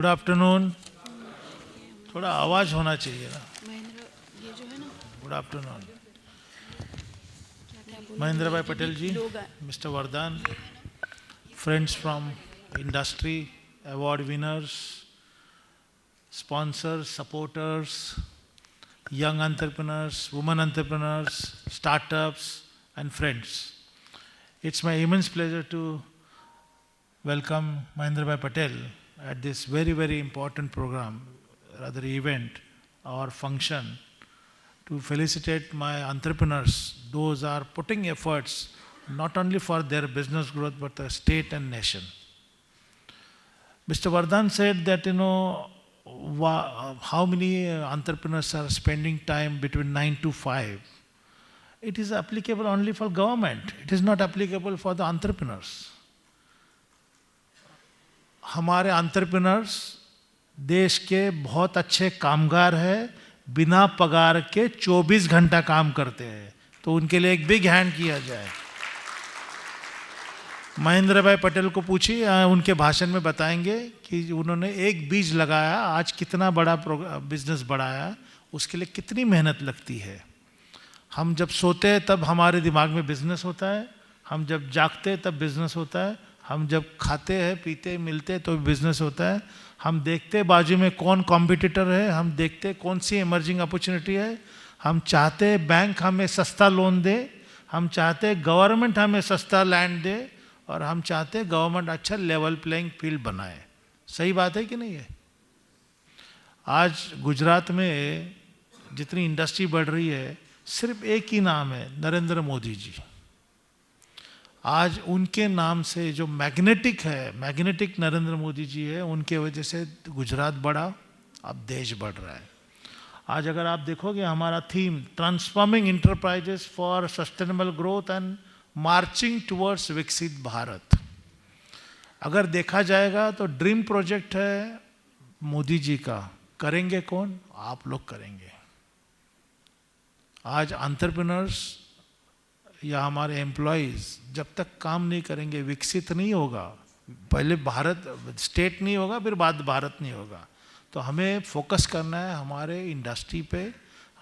Good afternoon. थोड़ा आवाज होना चाहिए ना। महेंद्र, ये जो है ना, गुड आफ्टरनून क्या बोलूं, महेंद्र भाई ये पटेल जी, लोग मिस्टर वरदान, friends from industry, award winners, sponsors, supporters, young entrepreneurs, women entrepreneurs, startups, and friends. It's my immense pleasure to welcome Mahendra Bhai Patel at this very, very important program, rather event or function, to felicitate my entrepreneurs. Those are putting efforts not only for their business growth but the state and nation. Mr. Vardhan said that, how many entrepreneurs are spending time between 9 to 5. It is applicable only for government. It is not applicable for the entrepreneurs. हमारे entrepreneurs देश के बहुत अच्छे कामगार हैं, बिना पगार के 24 घंटा काम करते हैं, तो उनके लिए एक बिग हैंड किया जाए। महेंद्र भाई पटेल को पूछिए, उनके भाषण में बताएंगे कि उन्होंने एक बीज लगाया, आज कितना बड़ा बिजनेस बढ़ाया, उसके लिए कितनी मेहनत लगती है। हम जब सोते हैं तब हमारे दिमाग में बिजनेस होता है, हम जब जागते हैं तब बिजनेस होता है, हम जब खाते हैं पीते मिलते तो बिजनेस होता है, हम देखते बाजू में कौन कॉम्पिटिटर है, हम देखते कौन सी इमर्जिंग अपॉर्चुनिटी है, हम चाहते बैंक हमें सस्ता लोन दे, हम चाहते गवर्नमेंट हमें सस्ता लैंड दे, और हम चाहते हैं गवर्नमेंट अच्छा लेवल प्लेइंग फील्ड बनाए। सही बात है कि नहीं है? आज गुजरात में जितनी इंडस्ट्री बढ़ रही है, सिर्फ एक ही नाम है, नरेंद्र मोदी जी। आज उनके नाम से जो मैग्नेटिक है, मैग्नेटिक नरेंद्र मोदी जी है, उनके वजह से गुजरात बढ़ा, अब देश बढ़ रहा है। आज अगर आप देखोगे हमारा theme transforming enterprises for sustainable growth and marching towards विकसित भारत। अगर देखा जाएगा तो ड्रीम प्रोजेक्ट है मोदी जी का। करेंगे कौन? आप लोग करेंगे। आज एंटरप्रेन्योर्स या हमारे एम्प्लॉयज़ जब तक काम नहीं करेंगे विकसित नहीं होगा। पहले भारत स्टेट नहीं होगा, फिर बाद भारत नहीं होगा। तो हमें फोकस करना है हमारे इंडस्ट्री पे,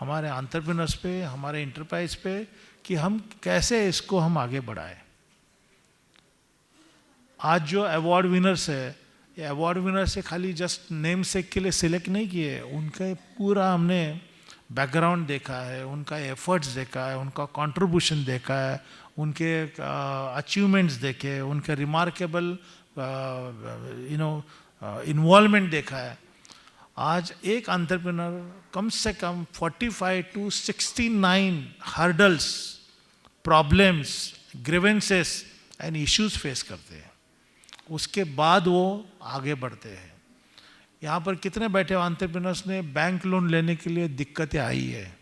हमारे एंटरप्रेन्योर्स पे, हमारे इंटरप्राइज पे, कि हम कैसे इसको हम आगे बढ़ाएं। आज जो अवार्ड विनर्स है, ये अवार्ड विनर्स से खाली जस्ट नेम सेक के लिए सिलेक्ट नहीं किए, उनका पूरा हमने बैकग्राउंड देखा है, उनका एफर्ट्स देखा है, उनका कंट्रीब्यूशन देखा है, उनके अचीवमेंट्स देखे, उनके रिमार्केबल इन्वॉल्वमेंट देखा है। आज एक एंटरप्रेन्योर कम से कम 45 to 69 hurdles, problems, grievances and issues face करते हैं, उसके बाद वो आगे बढ़ते हैं। यहाँ पर कितने बैठे एंटरप्रेन्योर्स ने बैंक लोन लेने के लिए दिक्कतें आई है?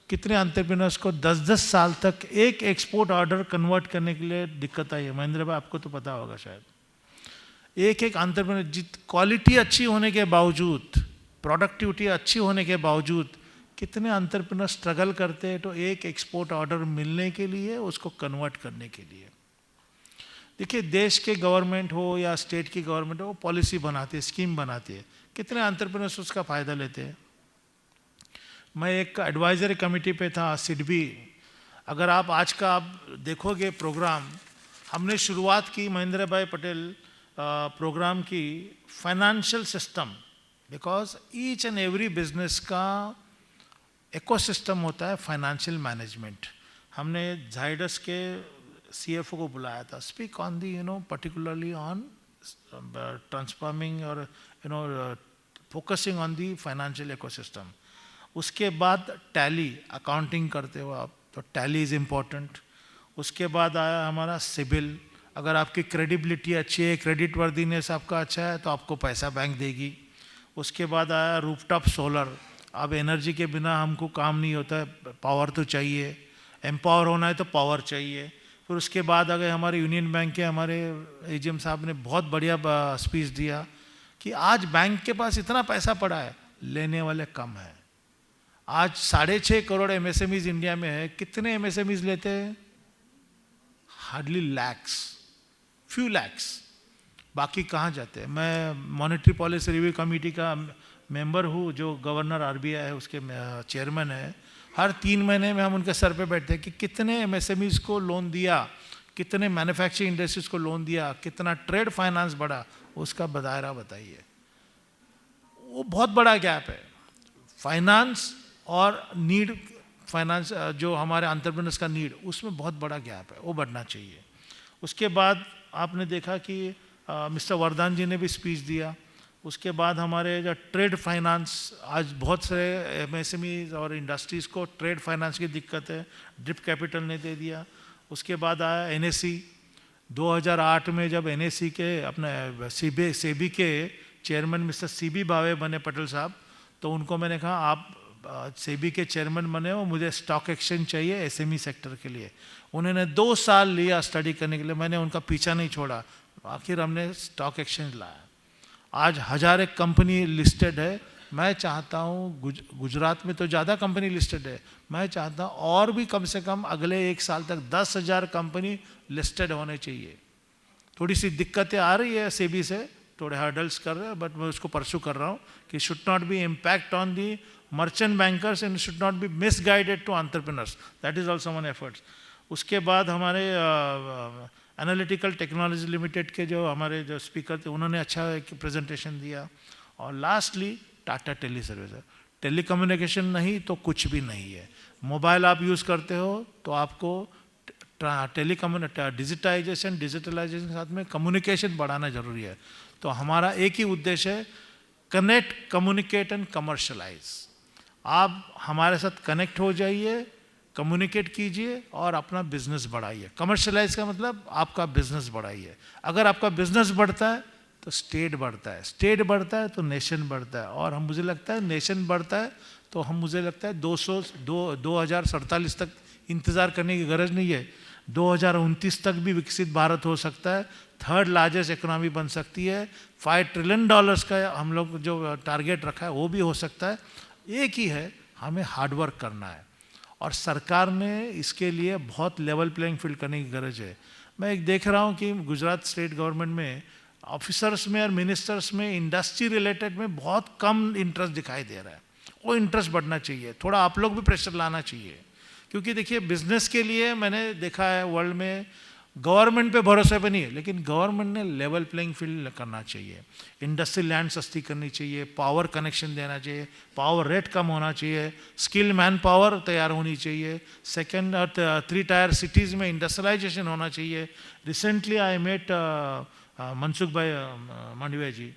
कितने एंटरप्रेन्योर्स को 10-10 साल तक एक एक्सपोर्ट ऑर्डर कन्वर्ट करने के लिए दिक्कत आई है? महेंद्र भाई आपको तो पता होगा शायद। एक एंटरप्रेन्योर, क्वालिटी अच्छी होने के बावजूद, प्रोडक्टिविटी अच्छी होने के बावजूद कितने एंटरप्रेन्योर स्ट्रगल करते हैं तो एक एक्सपोर्ट ऑर्डर मिलने के लिए, उसको कन्वर्ट करने के लिए। देखिए, देश के गवर्नमेंट हो या स्टेट की गवर्नमेंट हो, वो पॉलिसी बनाती है, स्कीम बनाती है, कितने एंटरप्रेन्योर्स उसका फ़ायदा लेते हैं। मैं एक एडवाइजरी कमेटी पे था, सिडबी। अगर आप आज का आप देखोगे प्रोग्राम, हमने शुरुआत की महेंद्र भाई पटेल प्रोग्राम की financial system, because each and every business का इकोसिस्टम होता है फाइनेंशियल मैनेजमेंट। हमने जाइडस के CFO को बुलाया था, speak on the particularly on transforming और focusing on the financial ecosystem. उसके बाद टैली, अकाउंटिंग करते हो आप, तो टैली इज़ इम्पॉर्टेंट। उसके बाद आया हमारा सिबिल। अगर आपकी क्रेडिबिलिटी अच्छी है, क्रेडिट वर्दीनेस आपका अच्छा है, तो आपको पैसा बैंक देगी। उसके बाद आया रूफटॉप सोलर। अब एनर्जी के बिना हमको काम नहीं होता है, पावर तो चाहिए, एम्पावर होना है तो पावर चाहिए। फिर उसके बाद अगर हमारे यूनियन बैंक के हमारे AGM साहब ने बहुत बढ़िया स्पीच दिया कि आज बैंक के पास इतना पैसा पड़ा है, लेने वाले कम है। आज 6.5 करोड़ MSMEs इंडिया में है, कितने MSMEs लेते हैं? Hardly lakhs, few lakhs. बाकी कहाँ जाते हैं। मैं मॉनेटरी पॉलिसी रिव्यू कमेटी का मेंबर हूँ, जो गवर्नर आरबीआई है उसके चेयरमैन है। हर 3 महीने में हम उनके सर पे बैठते हैं कि कितने एमएसएमईज को लोन दिया, कितने मैन्युफैक्चरिंग इंडस्ट्रीज को लोन दिया, कितना ट्रेड फाइनेंस बढ़ा, उसका दायरा बताइए। वो बहुत बड़ा गैप है फाइनेंस और नीड, फाइनेंस जो हमारे एंटरप्रेन्योर्स का नीड, उसमें बहुत बड़ा गैप है, वो बढ़ना चाहिए। उसके बाद आपने देखा कि मिस्टर वरदान जी ने भी स्पीच दिया। उसके बाद हमारे जो ट्रेड फाइनेंस, आज बहुत से एमएसएमईज और इंडस्ट्रीज़ को ट्रेड फाइनेंस की दिक्कत है, ड्रिप कैपिटल ने दे दिया। उसके बाद आया एनएसई। 2008 में जब एनएसई के अपने सेबी के चेयरमैन मिस्टर सीबी भावे बने पटेल साहब, तो उनको मैंने कहा आप सेबी के चेयरमैन बने हो, मुझे स्टॉक एक्सचेंज चाहिए एसएमई सेक्टर के लिए। उन्होंने 2 साल लिया स्टडी करने के लिए, मैंने उनका पीछा नहीं छोड़ा, आखिर हमने स्टॉक एक्सचेंज लाया। आज 1000 कंपनी लिस्टेड है। मैं चाहता हूँ गुजरात में तो ज़्यादा कंपनी लिस्टेड है, मैं चाहता हूँ और भी कम से कम अगले 1 साल तक 10,000 कंपनी लिस्टेड होने चाहिए। थोड़ी सी दिक्कतें आ रही है सेबी से, थोड़े हर्डल्स कर रहे हैं, बट मैं उसको परस्यू कर रहा हूँ कि should not be impact on the merchant bankers and should not be misguided to entrepreneurs, that is also one efforts. उसके बाद हमारे एनालिटिकल टेक्नोलॉजी लिमिटेड के जो हमारे जो स्पीकर थे, उन्होंने अच्छा एक प्रेजेंटेशन दिया। और lastly Tata tele service. Tele communication नहीं तो कुछ भी नहीं है। मोबाइल आप यूज़ करते हो तो आपको डिजिटाइजेशन के साथ में कम्युनिकेशन बढ़ाना ज़रूरी है। तो हमारा एक ही उद्देश्य है, कनेक्ट, कम्युनिकेट एंड कमर्शलाइज। आप हमारे साथ कनेक्ट हो जाइए, कम्युनिकेट कीजिए और अपना बिजनेस बढ़ाइए। कमर्शलाइज का मतलब आपका बिजनेस बढ़ाइए। अगर आपका बिजनेस बढ़ता है तो स्टेट बढ़ता है, स्टेट बढ़ता है तो नेशन बढ़ता है, और मुझे लगता है नेशन बढ़ता है तो मुझे लगता है 2047 तक इंतज़ार करने की गरज नहीं है। 2029 तक भी विकसित भारत हो सकता है, 3rd लार्जेस्ट इकोनॉमी बन सकती है, $5 ट्रिलियन का हम लोग जो टारगेट रखा है वो भी हो सकता है। एक ही है, हमें हार्डवर्क करना है और सरकार ने इसके लिए बहुत लेवल प्लेइंग फील्ड करने की गरज है। मैं एक देख रहा हूँ कि गुजरात स्टेट गवर्नमेंट में ऑफिसर्स में और मिनिस्टर्स में इंडस्ट्री रिलेटेड में बहुत कम इंटरेस्ट दिखाई दे रहा है। वो इंटरेस्ट बढ़ना चाहिए, थोड़ा आप लोग भी प्रेशर लाना चाहिए, क्योंकि देखिए बिजनेस के लिए मैंने देखा है वर्ल्ड में गवर्नमेंट पे भरोसा पे नहीं है, लेकिन गवर्नमेंट ने लेवल प्लेइंग फील्ड करना चाहिए। इंडस्ट्रियल लैंड सस्ती करनी चाहिए, पावर कनेक्शन देना चाहिए, पावर रेट कम होना चाहिए, स्किल मैन पावर तैयार होनी चाहिए, 2nd और 3 टायर सिटीज़ में इंडस्ट्रियलाइजेशन होना चाहिए। रिसेंटली आई मेट मनसुख भाई मांडविया जी,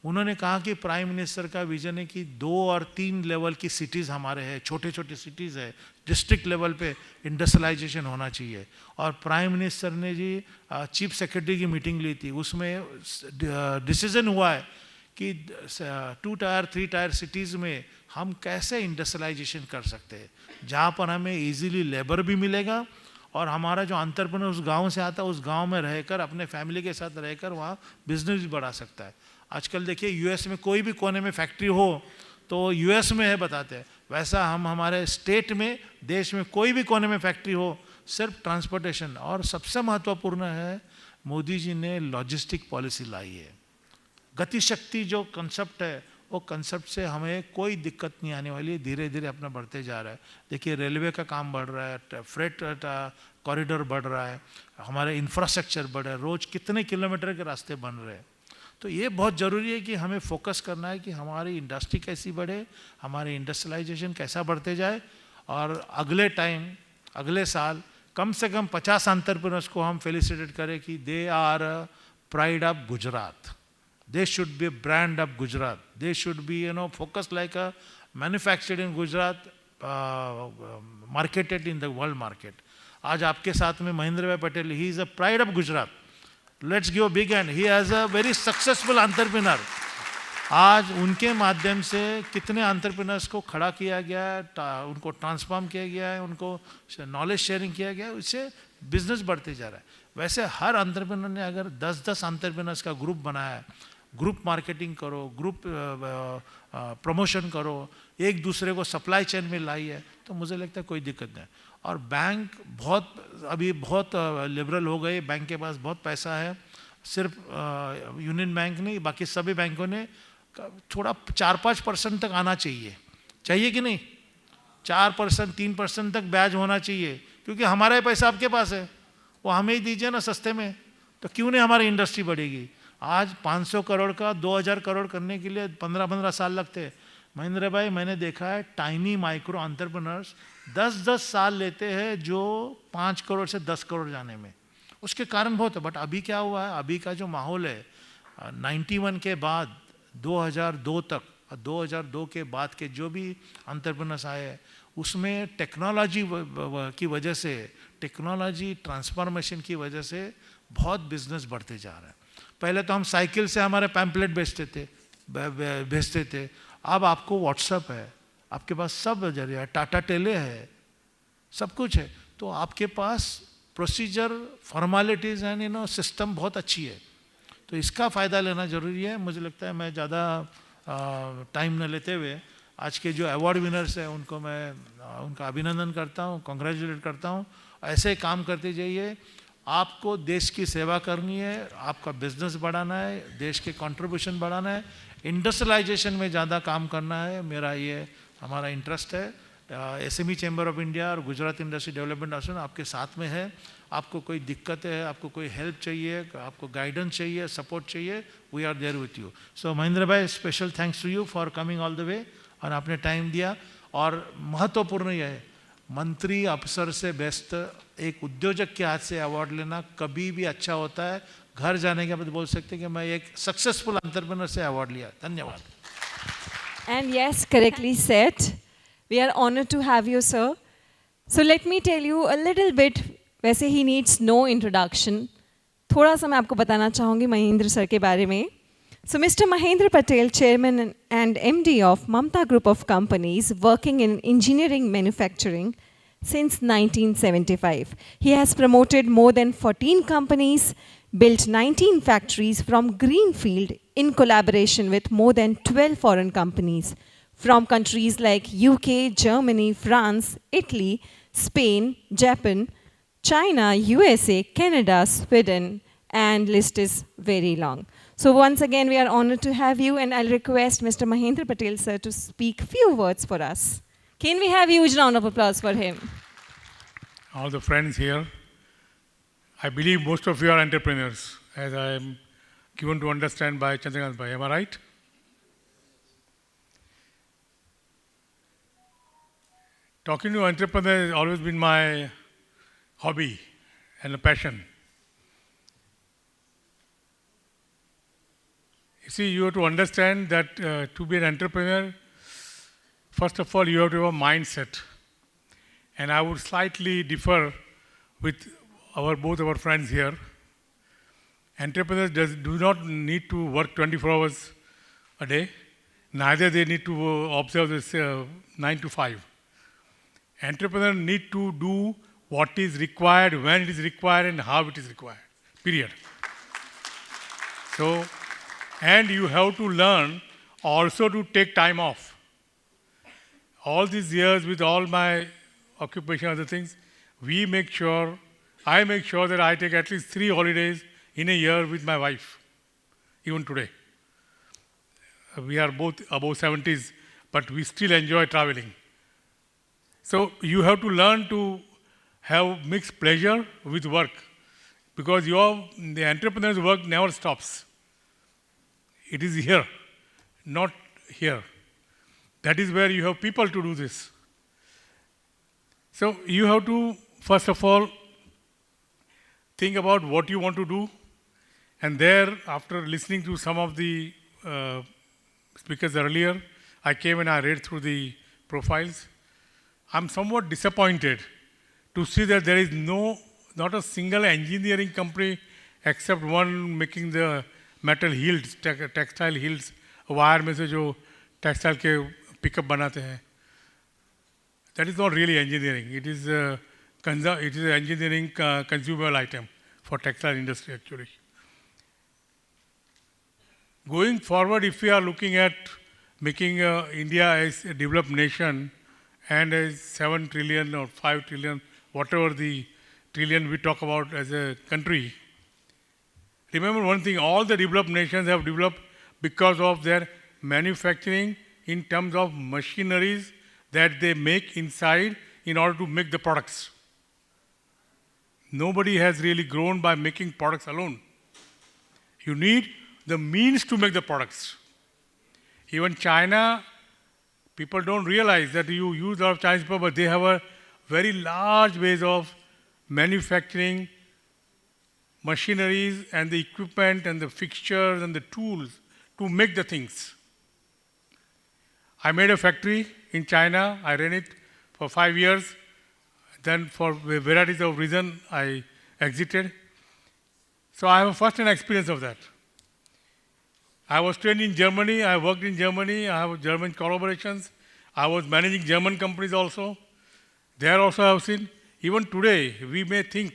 उन्होंने कहा कि प्राइम मिनिस्टर का विजन है कि 2 और 3 लेवल की सिटीज़ हमारे हैं, छोटे छोटे सिटीज़ है, डिस्ट्रिक्ट लेवल पे इंडस्ट्रियलाइजेशन होना चाहिए। और प्राइम मिनिस्टर ने जी चीफ सेक्रेटरी की मीटिंग ली थी, उसमें डिसीजन हुआ है कि 2 टायर 3 टायर सिटीज़ में हम कैसे इंडस्ट्रियलाइजेशन कर सकते हैं, जहाँ पर हमें ईजीली लेबर भी मिलेगा और हमारा जो एंटरप्रेन्योर उस गांव से आता है उस गांव में रहकर अपने फैमिली के साथ रहकर वहाँ बिजनेस भी बढ़ा सकता है। आजकल देखिए यूएस में कोई भी कोने में फैक्ट्री हो तो यूएस में है बताते हैं, वैसा हम हमारे स्टेट में, देश में कोई भी कोने में फैक्ट्री हो, सिर्फ ट्रांसपोर्टेशन। और सबसे महत्वपूर्ण है, मोदी जी ने लॉजिस्टिक पॉलिसी लाई है। गतिशक्ति जो कंसेप्ट है, वो कंसेप्ट से हमें कोई दिक्कत नहीं आने वाली है, धीरे धीरे अपना बढ़ते जा रहा है। देखिए रेलवे का काम बढ़ रहा है, फ्रेट कॉरिडोर बढ़ रहा है, हमारे इंफ्रास्ट्रक्चर बढ़ रहा है, रोज़ कितने किलोमीटर के रास्ते बन रहे हैं। तो ये बहुत ज़रूरी है कि हमें फोकस करना है कि हमारी इंडस्ट्री कैसी बढ़े, हमारी इंडस्ट्रियलाइजेशन कैसा बढ़ते जाए, और अगले साल कम से कम 50 एंटरप्रेन्योर्स को हम फेलिसिटेट करें कि they are pride of Gujarat, they should be a brand of Gujarat, they should be focused like a manufactured in Gujarat, marketed in the world market. आज आपके साथ में महेंद्र भाई Patel, he is a pride of Gujarat, let's give a big hand, he has a very successful entrepreneur। आज उनके माध्यम से कितने एंटरप्रेन्योर्स को खड़ा किया गया है, उनको ट्रांसफॉर्म किया गया है, उनको नॉलेज शेयरिंग किया गया है, उससे बिजनेस बढ़ते जा रहा है। वैसे हर एंटरप्रेन्योर ने अगर 10-10 एंटरप्रेन्योर्स का ग्रुप बनाया है, ग्रुप मार्केटिंग करो, ग्रुप प्रमोशन करो, एक दूसरे को सप्लाई चेन में लाई है, तो मुझे लगता है कोई दिक्कत नहीं। और बैंक अभी बहुत लिबरल हो गए, बैंक के पास बहुत पैसा है, सिर्फ यूनियन बैंक नहीं, बाकी सभी बैंकों ने थोड़ा 4-5% तक आना चाहिए, चाहिए कि नहीं? 4%, 3% तक ब्याज होना चाहिए, क्योंकि हमारा ही पैसा आपके पास है, वो हमें ही दीजिए ना सस्ते में, तो क्यों नहीं हमारी इंडस्ट्री बढ़ेगी? आज 500 करोड़ का 2000 करोड़ करने के लिए 15-15 साल लगते हैं। महेंद्र भाई, मैंने देखा है टाइनी माइक्रो एंटरप्रेन्योर्स 10-10 साल लेते हैं जो 5 करोड़ से 10 करोड़ जाने में। उसके कारण बहुत है, बट अभी क्या हुआ है, अभी का जो माहौल है 91 के बाद 2002 तक, 2002 के बाद के जो भी एंटरप्रेन्योर्स आए हैं, उसमें टेक्नोलॉजी की वजह से, टेक्नोलॉजी ट्रांसफॉर्मेशन की वजह से बहुत बिजनेस बढ़ते जा रहा है। पहले तो हम साइकिल से हमारे पैम्पलेट भेजते थे, अब आपको व्हाट्सएप है, आपके पास सब जरिया है, टाटा टेले है, सब कुछ है, तो आपके पास प्रोसीजर, फॉर्मेलिटीज़ एंड सिस्टम बहुत अच्छी है, तो इसका फ़ायदा लेना ज़रूरी है। मुझे लगता है मैं ज़्यादा टाइम न लेते हुए आज के जो अवार्ड विनर्स हैं उनको मैं उनका अभिनंदन करता हूँ, कॉन्ग्रेचुलेट करता हूँ। ऐसे काम करते जाइए, आपको देश की सेवा करनी है, आपका बिजनेस बढ़ाना है, देश के कंट्रीब्यूशन बढ़ाना है, इंडस्ट्रियलाइजेशन में ज़्यादा काम करना है, मेरा ये हमारा इंटरेस्ट है। एसएमई चैम्बर ऑफ इंडिया और गुजरात इंडस्ट्री डेवलपमेंट एसोसिएशन आपके साथ में है। आपको कोई दिक्कत है, आपको कोई हेल्प चाहिए, आपको गाइडेंस चाहिए, सपोर्ट चाहिए, we are there with you. So Mahendra भाई, special thanks to you for coming all the way, और आपने टाइम दिया। और महत्वपूर्ण यह है, मंत्री अफसर से बेस्ट एक उद्योजक के हाथ से अवार्ड लेना कभी भी अच्छा होता है। घर जाने के बाद बोल सकते हैं कि मैं एक सक्सेसफुल एंटरप्रेन्योर से अवार्ड लिया। धन्यवाद। And yes, correctly said. We are honored to have you, sir. So let me tell you a little bit. वैसे he needs no introduction. थोड़ा सा मैं आपको बताना चाहूँगी महेंद्र सर के बारे में. So Mr. Mahendra Patel, Chairman and MD of Mamta Group of Companies, working in engineering manufacturing since 1975. He has promoted more than 14 companies, built 19 factories from greenfield in collaboration with more than 12 foreign companies from countries like UK, Germany, France, Italy, Spain, Japan, China, USA, Canada, Sweden, and list is very long. So once again, we are honored to have you, and I'll request Mr. Mahendra Patel, sir, to speak few words for us. Can we have a huge round of applause for him? All the friends here, I believe most of you are entrepreneurs, as I am given to understand by Chandrakant Bhai. Am I right? Talking to entrepreneurs has always been my hobby and a passion. You see, you have to understand that to be an entrepreneur, first of all, you have to have a mindset. And I would slightly differ with both our friends here. Entrepreneurs do not need to work 24 hours a day. Neither they need to observe this 9 to 5. Entrepreneurs need to do what is required, when it is required, and how it is required. Period. So, and you have to learn also to take time off. All these years with all my occupation, other things, I make sure that I take at least 3 holidays in a year with my wife, even today. We are both above 70s, but we still enjoy traveling. So you have to learn to have mixed pleasure with work, because the entrepreneur's work never stops. It is here, not here. That is where you have people to do this. So you have to, first of all, think about what you want to do, and there, after listening to some of the speakers earlier, I came and I read through the profiles. I'm somewhat disappointed to see that there is not a single engineering company except one making the metal heels, textile heels, wire में से जो textile के pickup बनाते हैं. That is not really engineering. It is an engineering consumable item for textile industry actually. Going forward, if we are looking at making India as a developed nation and a 7 trillion or 5 trillion, whatever the trillion we talk about as a country, Remember one thing, all the developed nations have developed because of their manufacturing in terms of machineries that they make inside in order to make the products. Nobody has really grown by making products alone. You need the means to make the products. Even China, people don't realize that you use a lot of Chinese people, but they have a very large ways of manufacturing machineries and the equipment and the fixtures and the tools to make the things. I made a factory in China. I ran it for 5 years. Then for varieties of reasons, I exited. So I have a first-hand experience of that. I was trained in Germany. I worked in Germany. I have German collaborations. I was managing German companies also. There also I have seen. Even today, we may think,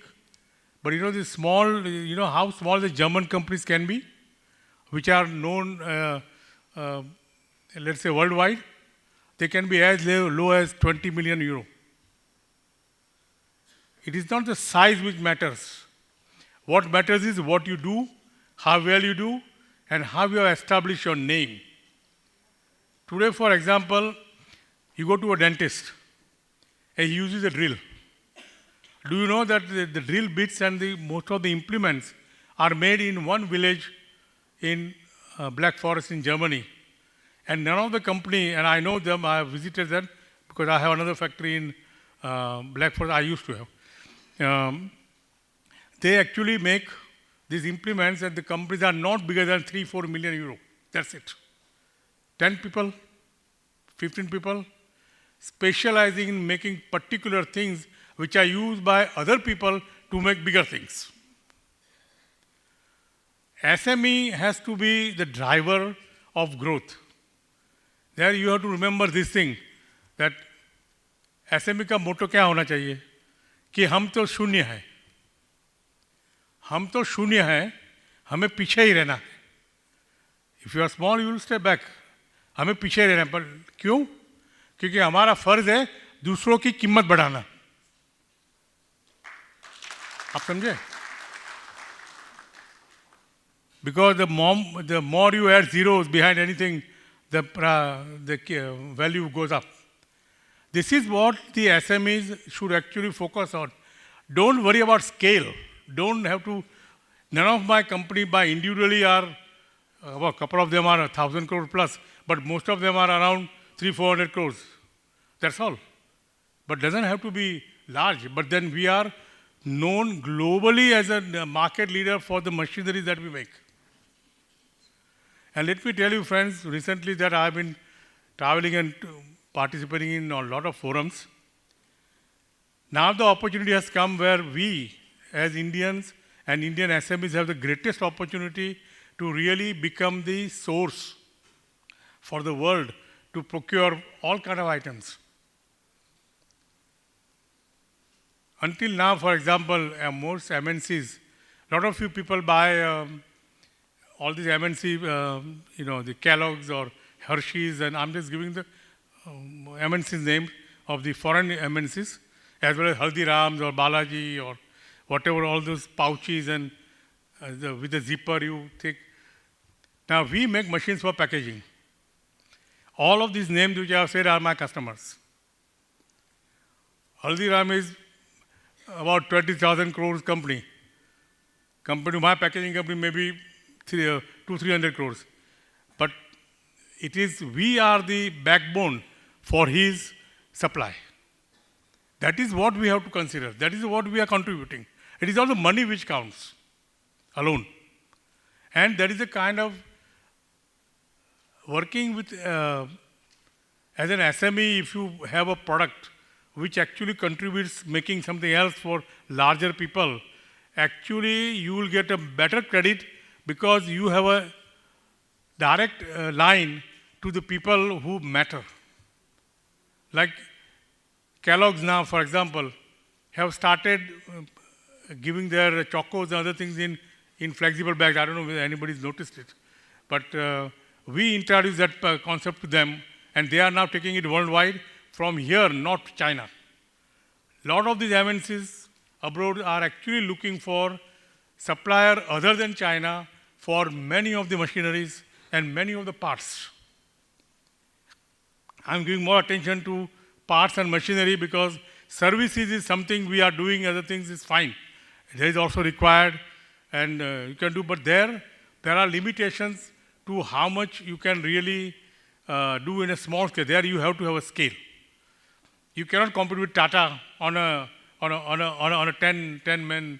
but you know, this small, you know how small the German companies can be, which are known, let's say, worldwide. They can be as low as 20 million euro. It is not the size which matters. What matters is what you do, how well you do, and how you establish your name. Today, for example, you go to a dentist and he uses a drill. Do you know that the drill bits and most of the implements are made in one village in Black Forest in Germany? And none of the company, and I know them, I have visited them because I have another factory in Black Forest I used to have. They actually make these implements and the companies are not bigger than 3-4 million euro. That's it. 10 people, 15 people, specializing in making particular things which are used by other people to make bigger things. SME has to be the driver of growth. There you have to remember this thing, that SME का मोटो क्या होना चाहिए कि हम तो शून्य हैं, हम तो शून्य हैं, हमें पीछे ही रहना है. If you are small, you will stay back. हमें पीछे रहना है, पर क्यों? क्योंकि हमारा फर्ज है दूसरों की कीमत बढ़ाना. आप समझे? Because the more you add zeros behind anything, the value goes up. This is what the SMEs should actually focus on. Don't worry about scale. Don't have to. None of my company by individually are, well, a couple of them are 1,000 crore plus, but most of them are around 300-400 crores. That's all. But doesn't have to be large. But then we are known globally as a market leader for the machinery that we make. And let me tell you, friends, recently that I've been traveling and participating in a lot of forums. Now the opportunity has come where we, as Indians and Indian SMEs, have the greatest opportunity to really become the source for the world to procure all kinds of items. Until now, for example, most MNCs, a lot of you people buy all these MNC, the Kellogg's or Hershey's, and I'm just giving the MNC's name of the foreign MNCs, as well as Haldiram's or Balaji or whatever, all those pouches and with the zipper you take. Now we make machines for packaging. All of these names which I have said are my customers. Haldiram is about 20,000 crores company. Compared to my packaging company, maybe 200-300 crores. But it is, we are the backbone for his supply. That is what we have to consider. That is what we are contributing. It is not the money which counts alone. And that is the kind of working with, as an SME, if you have a product which actually contributes making something else for larger people, actually you will get a better credit because you have a direct line to the people who matter. Like Kellogg's now, for example, have started giving their chocos and other things in flexible bags. I don't know whether anybody's noticed it. But we introduced that concept to them, and they are now taking it worldwide from here, not China. A lot of these MNCs abroad are actually looking for supplier other than China for many of the machineries and many of the parts. I'm giving more attention to parts and machinery because services is something we are doing, other things is fine. There is also required and you can do, but there are limitations to how much you can really do in a small scale. There you have to have a scale. You cannot compete with Tata on a 10-man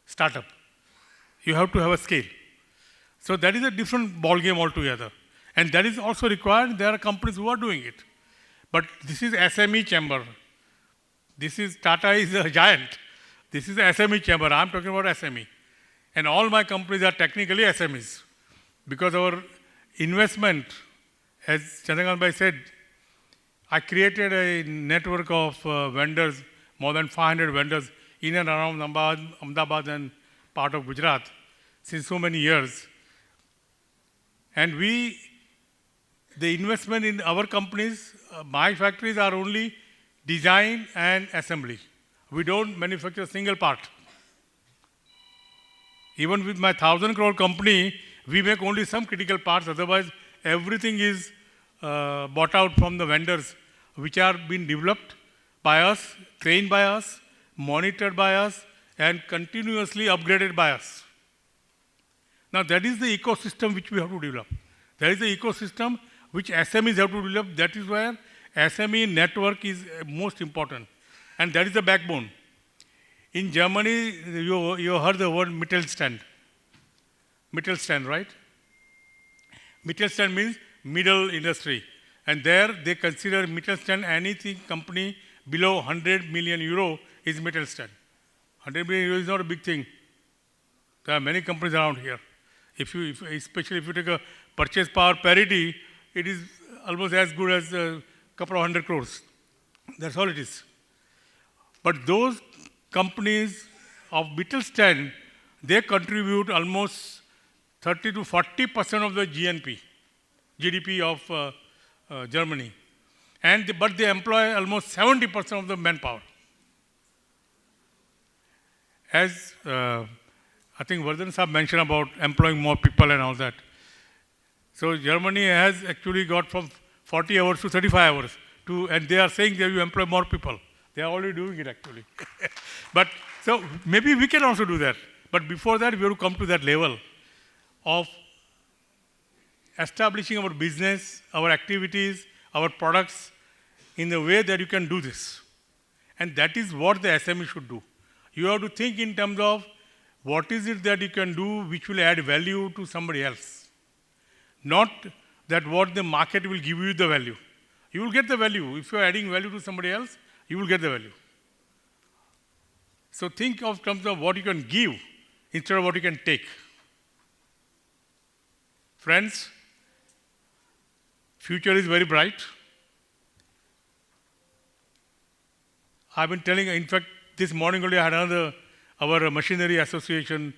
startup. You have to have a scale. So that is a different ball game altogether. And that is also required. There are companies who are doing it. But this is SME chamber. This is Tata is a giant. This is the SME chamber. I'm talking about SME. And all my companies are technically SMEs. Because our investment, as Chandrakant Bhai said, I created a network of vendors, more than 500 vendors in and around Ahmedabad and part of Gujarat since so many years. And the investment in our companies, my factories are only design and assembly. We don't manufacture a single part. Even with my 1,000 crore company, we make only some critical parts, otherwise everything is bought out from the vendors, which are being developed by us, trained by us, monitored by us, and continuously upgraded by us. Now that is the ecosystem which we have to develop. That is the ecosystem which SMEs have to develop. That is where SME network is most important. And that is the backbone. In Germany, you heard the word Mittelstand. Mittelstand, right? Mittelstand means middle industry. And there they consider Mittelstand anything company below 100 million euro is Mittelstand. 100 million euro is not a big thing. There are many companies around here. Especially if you take a purchase power parity, it is almost as good as a couple of 100 crores. That's all it is. But those companies of Mittelstand, they contribute almost 30 to 40% of the GDP of Germany. But they employ almost 70% of the manpower. As I think Vardhan Saab mentioned about employing more people and all that. So Germany has actually got from 40 hours to 35 hours. And they are saying that you employ more people. They are already doing it actually. But so maybe we can also do that. But before that, we have to come to that level of establishing our business, our activities, our products in the way that you can do this. And that is what the SME should do. You have to think in terms of what is it that you can do which will add value to somebody else. Not that what the market will give you the value. You will get the value. If you are adding value to somebody else, you will get the value. So think of terms of what you can give instead of what you can take. Friends, future is very bright. I've been telling, in fact, this morning only I had our machinery association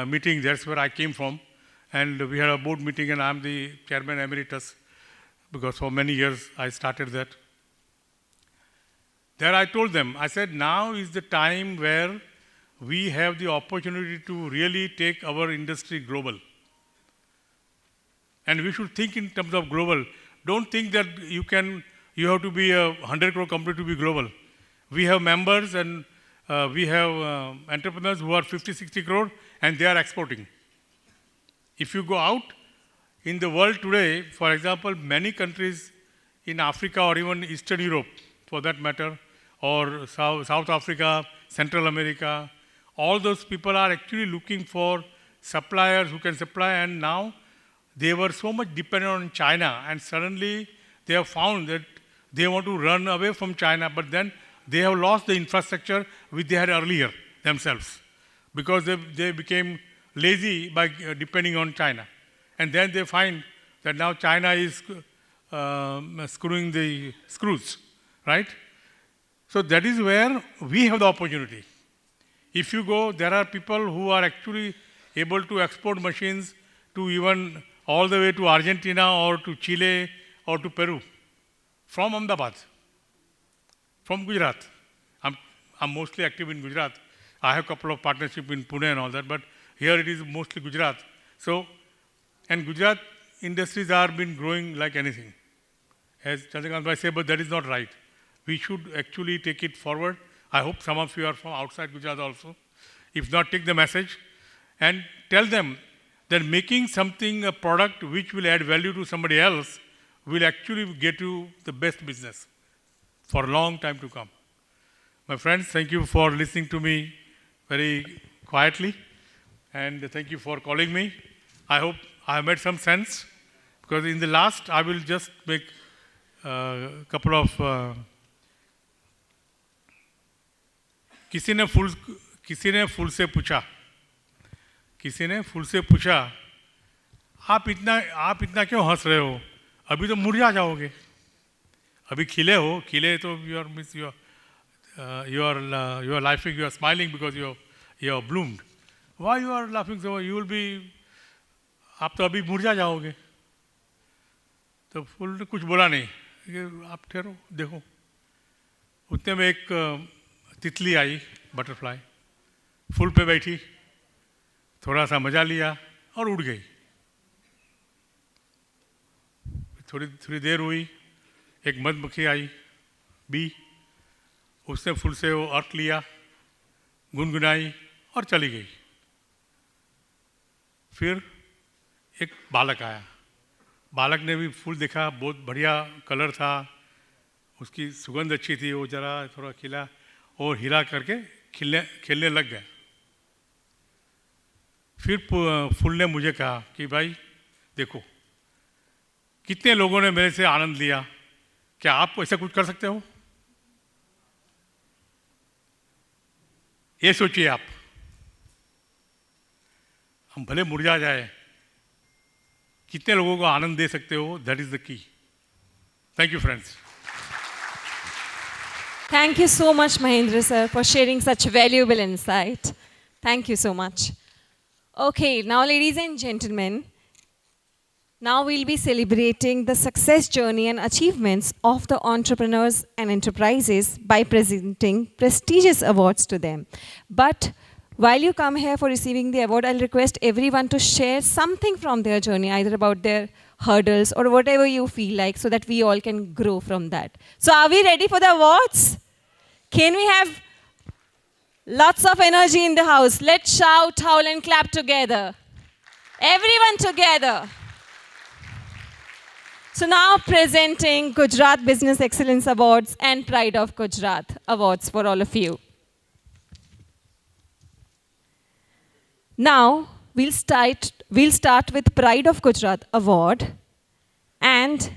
meeting. That's where I came from. And we had a board meeting and I'm the chairman emeritus because for many years I started that. There I told them, I said, now is the time where we have the opportunity to really take our industry global. And we should think in terms of global. Don't think that you have to be a 100 crore company to be global. We have members and we have entrepreneurs who are 50, 60 crore and they are exporting. If you go out in the world today, for example, many countries in Africa or even Eastern Europe, for that matter, or South Africa, Central America, all those people are actually looking for suppliers who can supply, and now they were so much dependent on China, and suddenly they have found that they want to run away from China, but then they have lost the infrastructure which they had earlier themselves, because they became lazy by depending on China. And then they find that now China is screwing the screws, right? So that is where we have the opportunity. If you go, there are people who are actually able to export machines to even all the way to Argentina or to Chile or to Peru from Ahmedabad, from Gujarat. I'm mostly active in Gujarat. I have a couple of partnership in Pune and all that, but here it is mostly Gujarat. So, and Gujarat industries are been growing like anything. As Chandrakant Bhai said, but that is not right. We should actually take it forward. I hope some of you are from outside Gujarat also. If not, take the message and tell them that making something, a product which will add value to somebody else, will actually get you the best business for a long time to come. My friends, thank you for listening to me very quietly, and thank you for calling me. I hope I have made some sense, because in the last, I will just make a couple of किसी ने फूल से पूछा आप इतना क्यों हंस रहे हो, अभी तो मुरझा जाओगे, अभी खिले तो you are laughing, you are smiling because you are bloomed. Why you are laughing so? You will be, आप तो अभी मुरझा जाओगे. तो फूल ने कुछ बोला नहीं, आप ठहरो देखो. उतने में एक तितली आई, बटरफ्लाई, फूल पे बैठी, थोड़ा सा मजा लिया और उड़ गई. थोड़ी देर हुई, एक मधुमक्खी आई, बी, उसने फूल से वो अर्क लिया, गुनगुनाई और चली गई. फिर एक बालक आया, बालक ने भी फूल देखा, बहुत बढ़िया कलर था, उसकी सुगंध अच्छी थी, वो जरा थोड़ा खिला और हिला करके खेलने लग गए. फिर फूल ने मुझे कहा कि भाई देखो, कितने लोगों ने मेरे से आनंद लिया, क्या आप ऐसा कुछ कर सकते हो? ये सोचिए आप, हम भले मुरझा जाए, कितने लोगों को आनंद दे सकते हो, that is the key. Thank you friends. Thank you so much, Mahendra sir, for sharing such valuable insight. Thank you so much. Okay, now ladies and gentlemen, now we'll be celebrating the success journey and achievements of the entrepreneurs and enterprises by presenting prestigious awards to them. But while you come here for receiving the award, I'll request everyone to share something from their journey, either about their hurdles or whatever you feel like, so that we all can grow from that. So are we ready for the awards? Can we have lots of energy in the house? Let's shout, howl, and clap together. Everyone together. So now presenting Gujarat Business Excellence Awards and Pride of Gujarat Awards for all of you. Now we'll start with Pride of Gujarat Award, and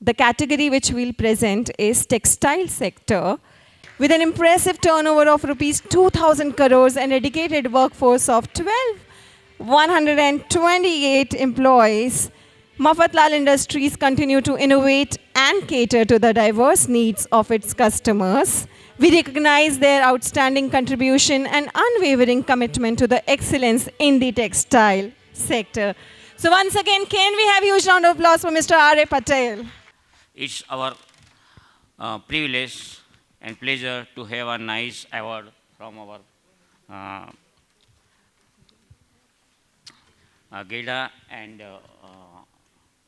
the category which we'll present is textile sector, with an impressive turnover of rupees 2,000 crores and a dedicated workforce of 128 employees. Mafatlal Industries continue to innovate and cater to the diverse needs of its customers. We recognize their outstanding contribution and unwavering commitment to the excellence in the textile sector. So once again, can we have a huge round of applause for Mr. R.A. Patel? It's our privilege and pleasure to have a nice award from our GILDA and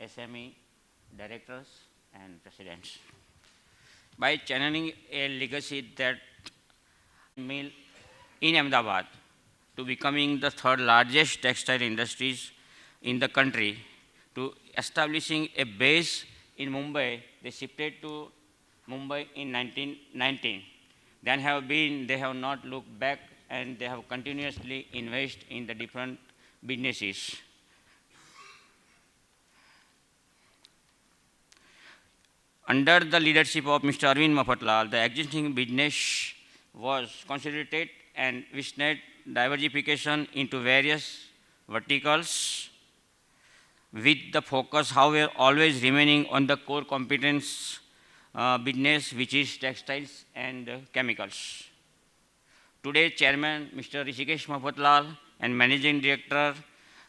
SME directors and presidents. By channeling a legacy that mill in Ahmedabad to becoming the third largest textile industries in the country, to establishing a base in Mumbai. They shifted to Mumbai in 1919. They have not looked back, and they have continuously invested in the different businesses. Under the leadership of Mr. Arvind Mafatlal, the existing business was consolidated and witnessed diversification into various verticals, with the focus, however, always remaining on the core competence business, which is textiles and chemicals. Today, Chairman Mr. Rishikesh Mafatlal and Managing Director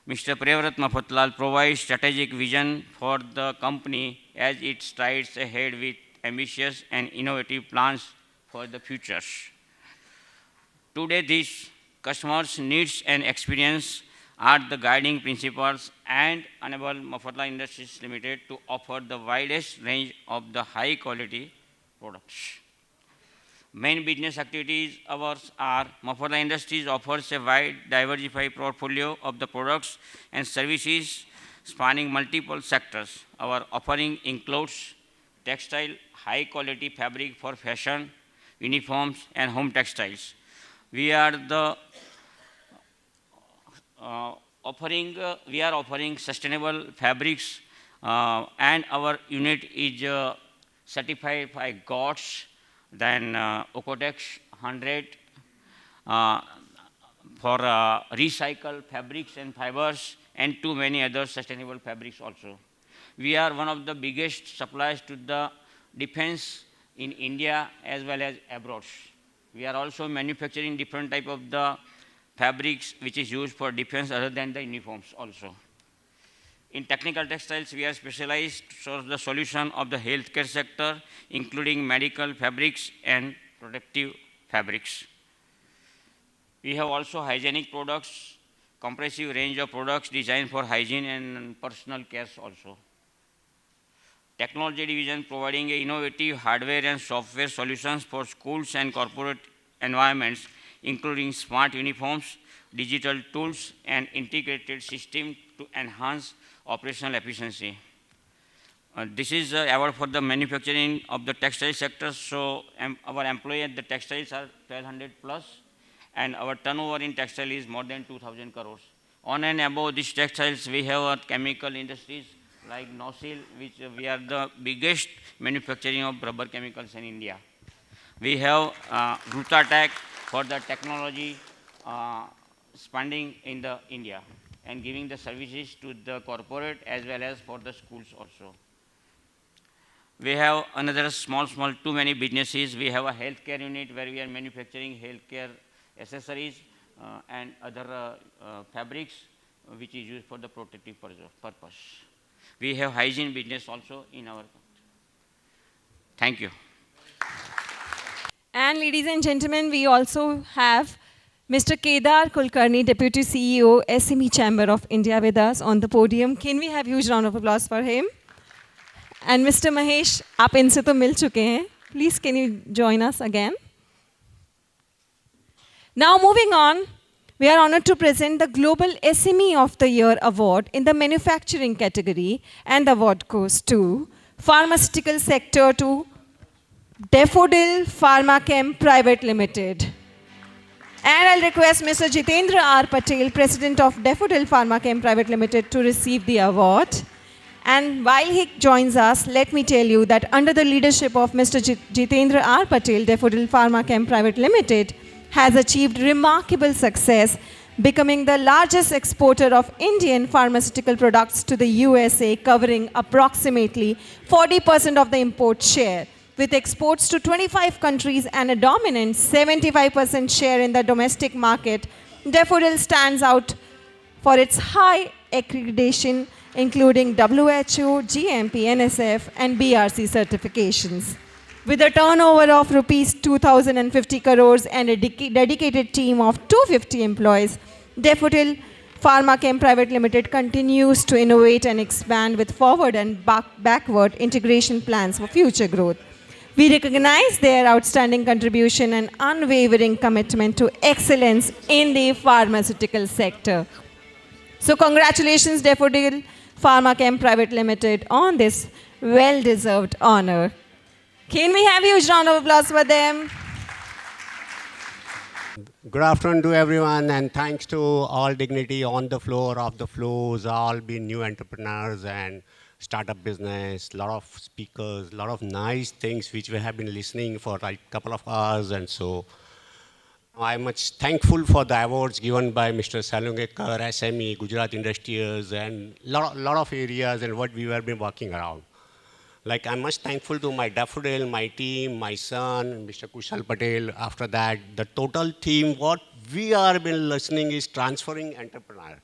Mr. Priyavrat Mafatlal provide strategic vision for the company as it strides ahead with ambitious and innovative plans for the future. Today, these customers' needs and experience are the guiding principles and enable Mafatla Industries Limited to offer the widest range of the high quality products. Main business activities ours are Mafatla Industries offers a wide diversified portfolio of the products and services spanning multiple sectors. Our offering includes textile, high quality fabric for fashion, uniforms and home textiles. We are offering sustainable fabrics and our unit is certified by GOTS, then Ocotex 100 for recycled fabrics and fibers and too many other sustainable fabrics also. We are one of the biggest suppliers to the defense in India as well as abroad. We are also manufacturing different type of the fabrics which is used for defense other than the uniforms also. In technical textiles, we are specialized for the solution of the healthcare sector, including medical fabrics and protective fabrics. We have also hygienic products, comprehensive range of products designed for hygiene and personal care also. Technology division providing innovative hardware and software solutions for schools and corporate environments, including smart uniforms, digital tools, and integrated systems to enhance operational efficiency. This is award for the manufacturing of the textile sector. So our employee at the textiles are 1,200 plus, and our turnover in textile is more than 2,000 crores. On and above these textiles, we have chemical industries like Nosil, which we are the biggest manufacturing of rubber chemicals in India. We have Rutatech for the technology expanding in the India and giving the services to the corporate as well as for the schools also. We have another small, too many businesses. We have a healthcare unit where we are manufacturing healthcare accessories and other fabrics which is used for the protective purpose. We have hygiene business also in our country. Thank you. And ladies and gentlemen, we also have Mr. Kedar Kulkarni, Deputy CEO, SME Chamber of India with us on the podium. Can we have a huge round of applause for him? And Mr. Mahesh, आप इनसे तो मिल चुके हैं. Please, can you join us again? Now moving on, we are honored to present the Global SME of the Year Award in the manufacturing category, and the award goes to pharmaceutical sector to Daffodil Pharmachem Private Limited. And I'll request Mr. Jitendra R. Patel, President of Daffodil Pharmachem Private Limited, to receive the award. And while he joins us, let me tell you that under the leadership of Mr. Jitendra R. Patel, Daffodil Pharmachem Private Limited has achieved remarkable success, becoming the largest exporter of Indian pharmaceutical products to the USA, covering approximately 40% of the import share. With exports to 25 countries and a dominant 75% share in the domestic market, Daffodil stands out for its high accreditation, including WHO, GMP, NSF, and BRC certifications. With a turnover of rupees 2,050 crores and a dedicated team of 250 employees, Daffodil Pharmachem Private Limited continues to innovate and expand with forward and backward integration plans for future growth. We recognize their outstanding contribution and unwavering commitment to excellence in the pharmaceutical sector. So congratulations, Daffodil Pharmachem Private Limited, on this well-deserved honor. Can we have a huge round of applause for them? Good afternoon to everyone, and thanks to all dignity on the floor, off the floors, all being new entrepreneurs and startup business, a lot of speakers, a lot of nice things which we have been listening for like a couple of hours. And so I'm much thankful for the awards given by Mr. Salungekar, SME, Gujarat Industrials, and a lot of areas and what we have been working around. Like, I'm much thankful to my Daffodil, my team, my son, Mr. Kushal Patel. After that, the total team, what we are been listening is transferring entrepreneur.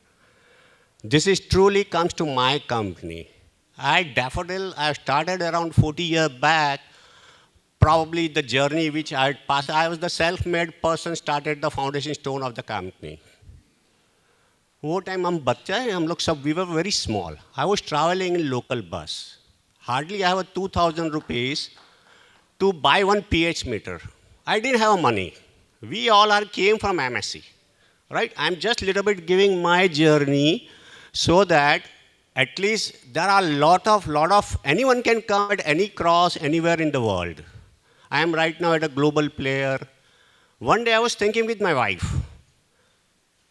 This is truly comes to my company. At Daffodil, I started around 40 years back probably the journey which I had passed. I was the self-made person, started the foundation stone of the company. वो time हम बच्चे हैं, हम लोग सब, we were very small. I was traveling in local bus. Hardly I have 2,000 rupees to buy one pH meter. I didn't have money. We all came from MSc, right? I'm just a little bit giving my journey so that at least there are lot of, anyone can come at any cross anywhere in the world. I am right now at a global player. One day I was thinking with my wife,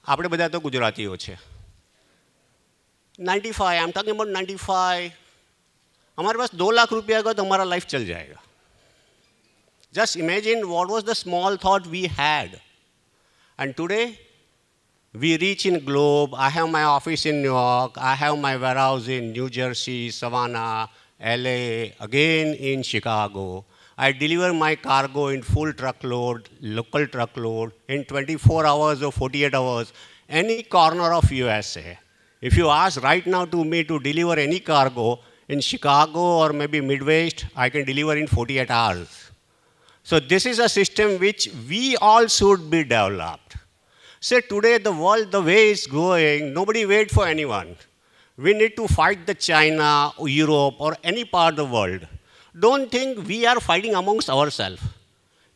આપણે બધા તો ગુજરાતીઓ છે. 95, I'm talking about 95. हमारे पास 2 लाख रुपया का तो हमारा लाइफ चल जाएगा. Just imagine what was the small thought we had. And today, we reach in globe. I have my office in New York. I have my warehouse in New Jersey, Savannah, LA, again in Chicago. I deliver my cargo in full truckload, local truckload, in 24 hours or 48 hours, any corner of USA. If you ask right now to me to deliver any cargo in Chicago or maybe Midwest, I can deliver in 48 hours. So this is a system which we all should be developed. Say today the world, the way it's going, nobody wait for anyone. We need to fight the China, or Europe, or any part of the world. Don't think we are fighting amongst ourselves.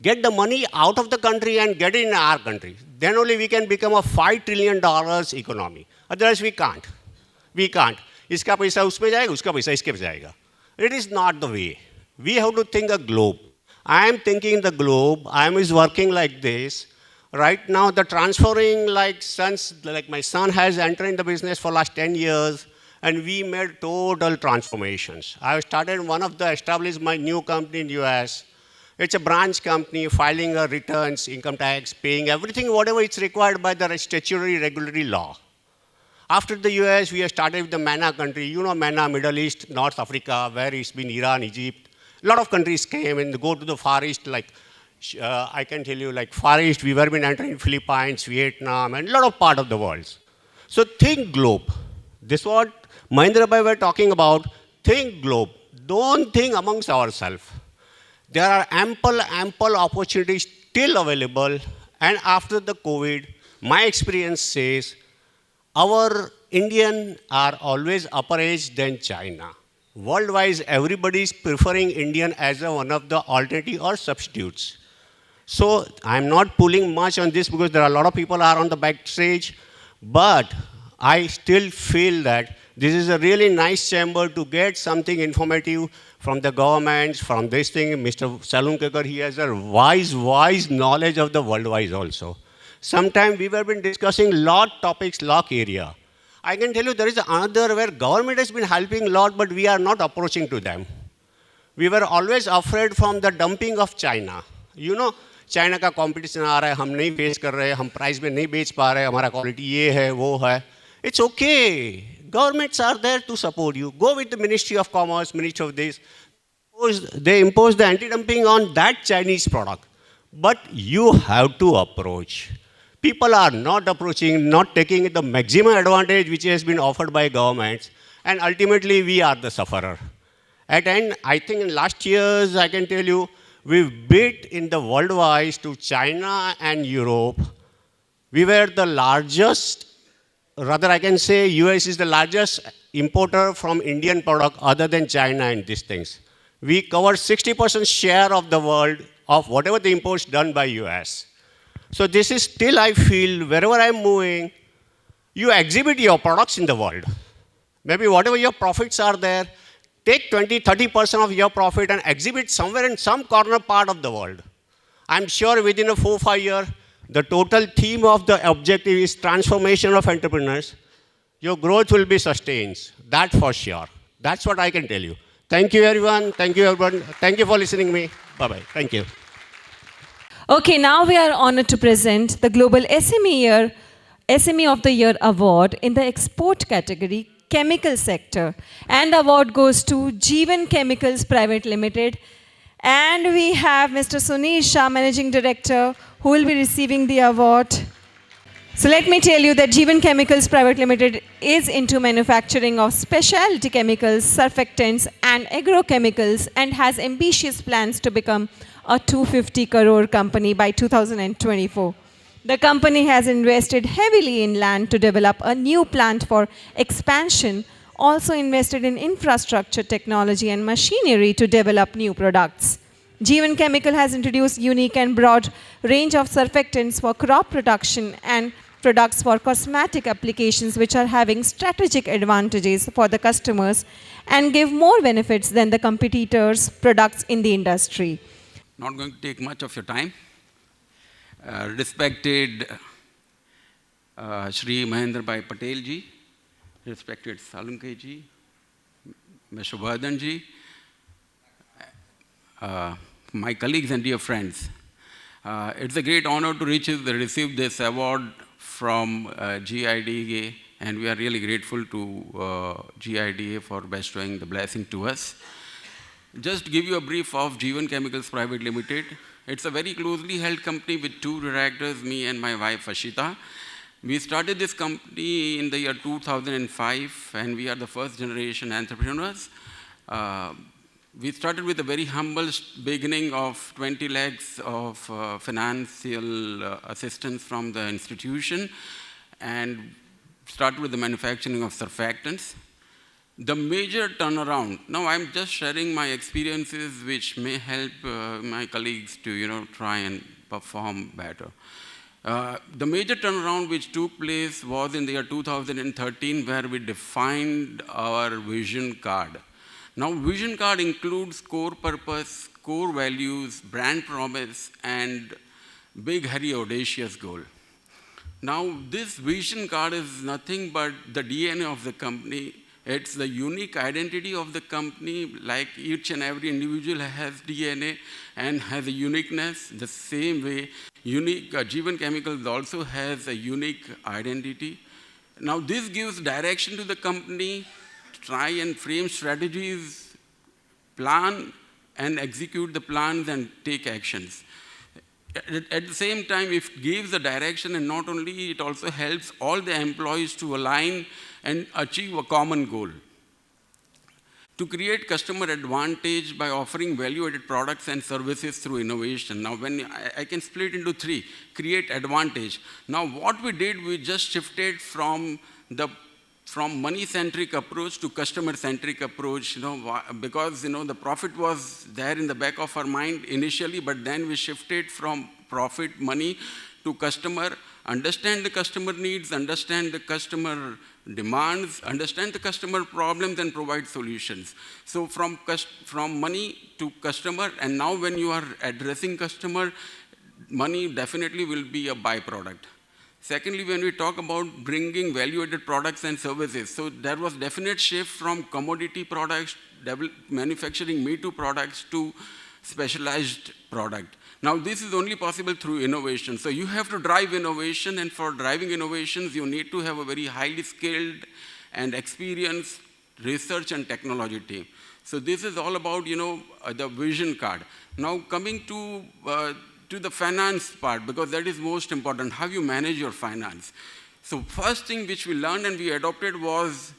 Get the money out of the country and get it in our country. Then only we can become a $5 trillion economy. Otherwise we can't. We can't. इसका पैसा उसमें जाएगा, उसका पैसा इसके पे जाएगा. It is not the way. We have to think a globe. I am thinking the globe. I am working like this. Right now, the transferring like my son has entered in the business for last 10 years, and we made total transformations. I started established my new company in US. It's a branch company, filing returns, income tax, paying everything, whatever it's required by the statutory regulatory law. After the US, we have started with the MENA country. You know MENA, Middle East, North Africa, where it's been Iran, Egypt. A lot of countries came and go to the Far East, like I can tell you, like Far East, we were been entering Philippines, Vietnam, and a lot of part of the world. So think globe. This is what Mahendra Bhai were talking about. Think globe. Don't think amongst ourselves. There are ample opportunities still available. And after the COVID, my experience says, our Indian are always upper age than China. Worldwide, everybody is preferring Indian as one of the alternative or substitutes. So I'm not pulling much on this because there are a lot of people are on the backstage, but I still feel that this is a really nice chamber to get something informative from the governments, from this thing. Mr. Salunkekar, he has a wise knowledge of the worldwide also. Sometimes we have been discussing lot topics, lot area. I can tell you there is another where government has been helping a lot, but we are not approaching to them. We were always afraid from the dumping of China. You know, China का competition आ रहा है, हम नहीं face कर रहे, हम price में नहीं बेच पा रहे, हमारा quality ये है, वो है. It's okay. Governments are there to support you. Go with the Ministry of Commerce, Ministry of this. They impose the anti-dumping on that Chinese product. But you have to approach. People are not approaching, not taking the maximum advantage which has been offered by governments, and ultimately we are the sufferer. At end, I think in last years, I can tell you, we've beat in the worldwide to China and Europe. We were the largest, rather I can say US is the largest importer from Indian product other than China and these things. We cover 60% share of the world of whatever the imports done by US. So this is still, I feel, wherever I'm moving, you exhibit your products in the world. Maybe whatever your profits are there, take 20, 30% of your profit and exhibit somewhere in some corner part of the world. I'm sure within a 4-5 years, the total theme of the objective is transformation of entrepreneurs. Your growth will be sustained, that for sure. That's what I can tell you. Thank you, everyone. Thank you, everyone. Thank you for listening to me. Bye-bye. Thank you. Okay, now we are honored to present the Global SME of the Year Award in the export category, chemical sector. And the award goes to Jeevan Chemicals Private Limited. And we have Mr. Sunil Shah, Managing Director, who will be receiving the award. So let me tell you that Jeevan Chemicals Private Limited is into manufacturing of specialty chemicals, surfactants and agrochemicals and has ambitious plans to become a 250 crore company by 2024. The company has invested heavily in land to develop a new plant for expansion, also invested in infrastructure, technology and machinery to develop new products. Jeevan Chemical has introduced unique and broad range of surfactants for crop protection and products for cosmetic applications which are having strategic advantages for the customers and give more benefits than the competitors' products in the industry. Not going to take much of your time. Respected Shri Mahendra Bhai Patel ji, respected Salunke ji, Mr. Vardhan ji, my colleagues and dear friends. It's a great honor to receive this award from GIDA, and we are really grateful to GIDA for bestowing the blessing to us. Just to give you a brief of Jeevan Chemicals Private Limited. It's a very closely held company with two directors, me and my wife Ashita. We started this company in the year 2005, and we are the first generation entrepreneurs. We started with a very humble beginning of 20 lakhs of financial assistance from the institution and started with the manufacturing of surfactants. The major turnaround, now I'm just sharing my experiences which may help my colleagues to try and perform better. The major turnaround which took place was in the year 2013 where we defined our vision card. Now, vision card includes core purpose, core values, brand promise, and big, hairy, audacious goal. Now, this vision card is nothing but the DNA of the company. It's the unique identity of the company, like each and every individual has DNA and has a uniqueness. The same way, Jeevan Chemicals also has a unique identity. Now, this gives direction to the company, try and frame strategies, plan and execute the plans and take actions. At the same time, it gives the direction, and not only, it also helps all the employees to align and achieve a common goal. To create customer advantage by offering value-added products and services through innovation. Now, when I can split into three, create advantage. Now, what we did, we just shifted from money-centric approach to customer-centric approach, because the profit was there in the back of our mind initially, but then we shifted from profit, money to customer, understand the customer needs, understand the customer demands, understand the customer problems, and provide solutions. So from money to customer, and now when you are addressing customer, money definitely will be a byproduct. Secondly, when we talk about bringing value-added products and services, so there was definite shift from commodity products, manufacturing me-too products to specialized product. Now, this is only possible through innovation. So you have to drive innovation, and for driving innovations, you need to have a very highly skilled and experienced research and technology team. So this is all about, the vision card. Now, coming to the finance part, because that is most important, how you manage your finance. So first thing which we learned and we adopted was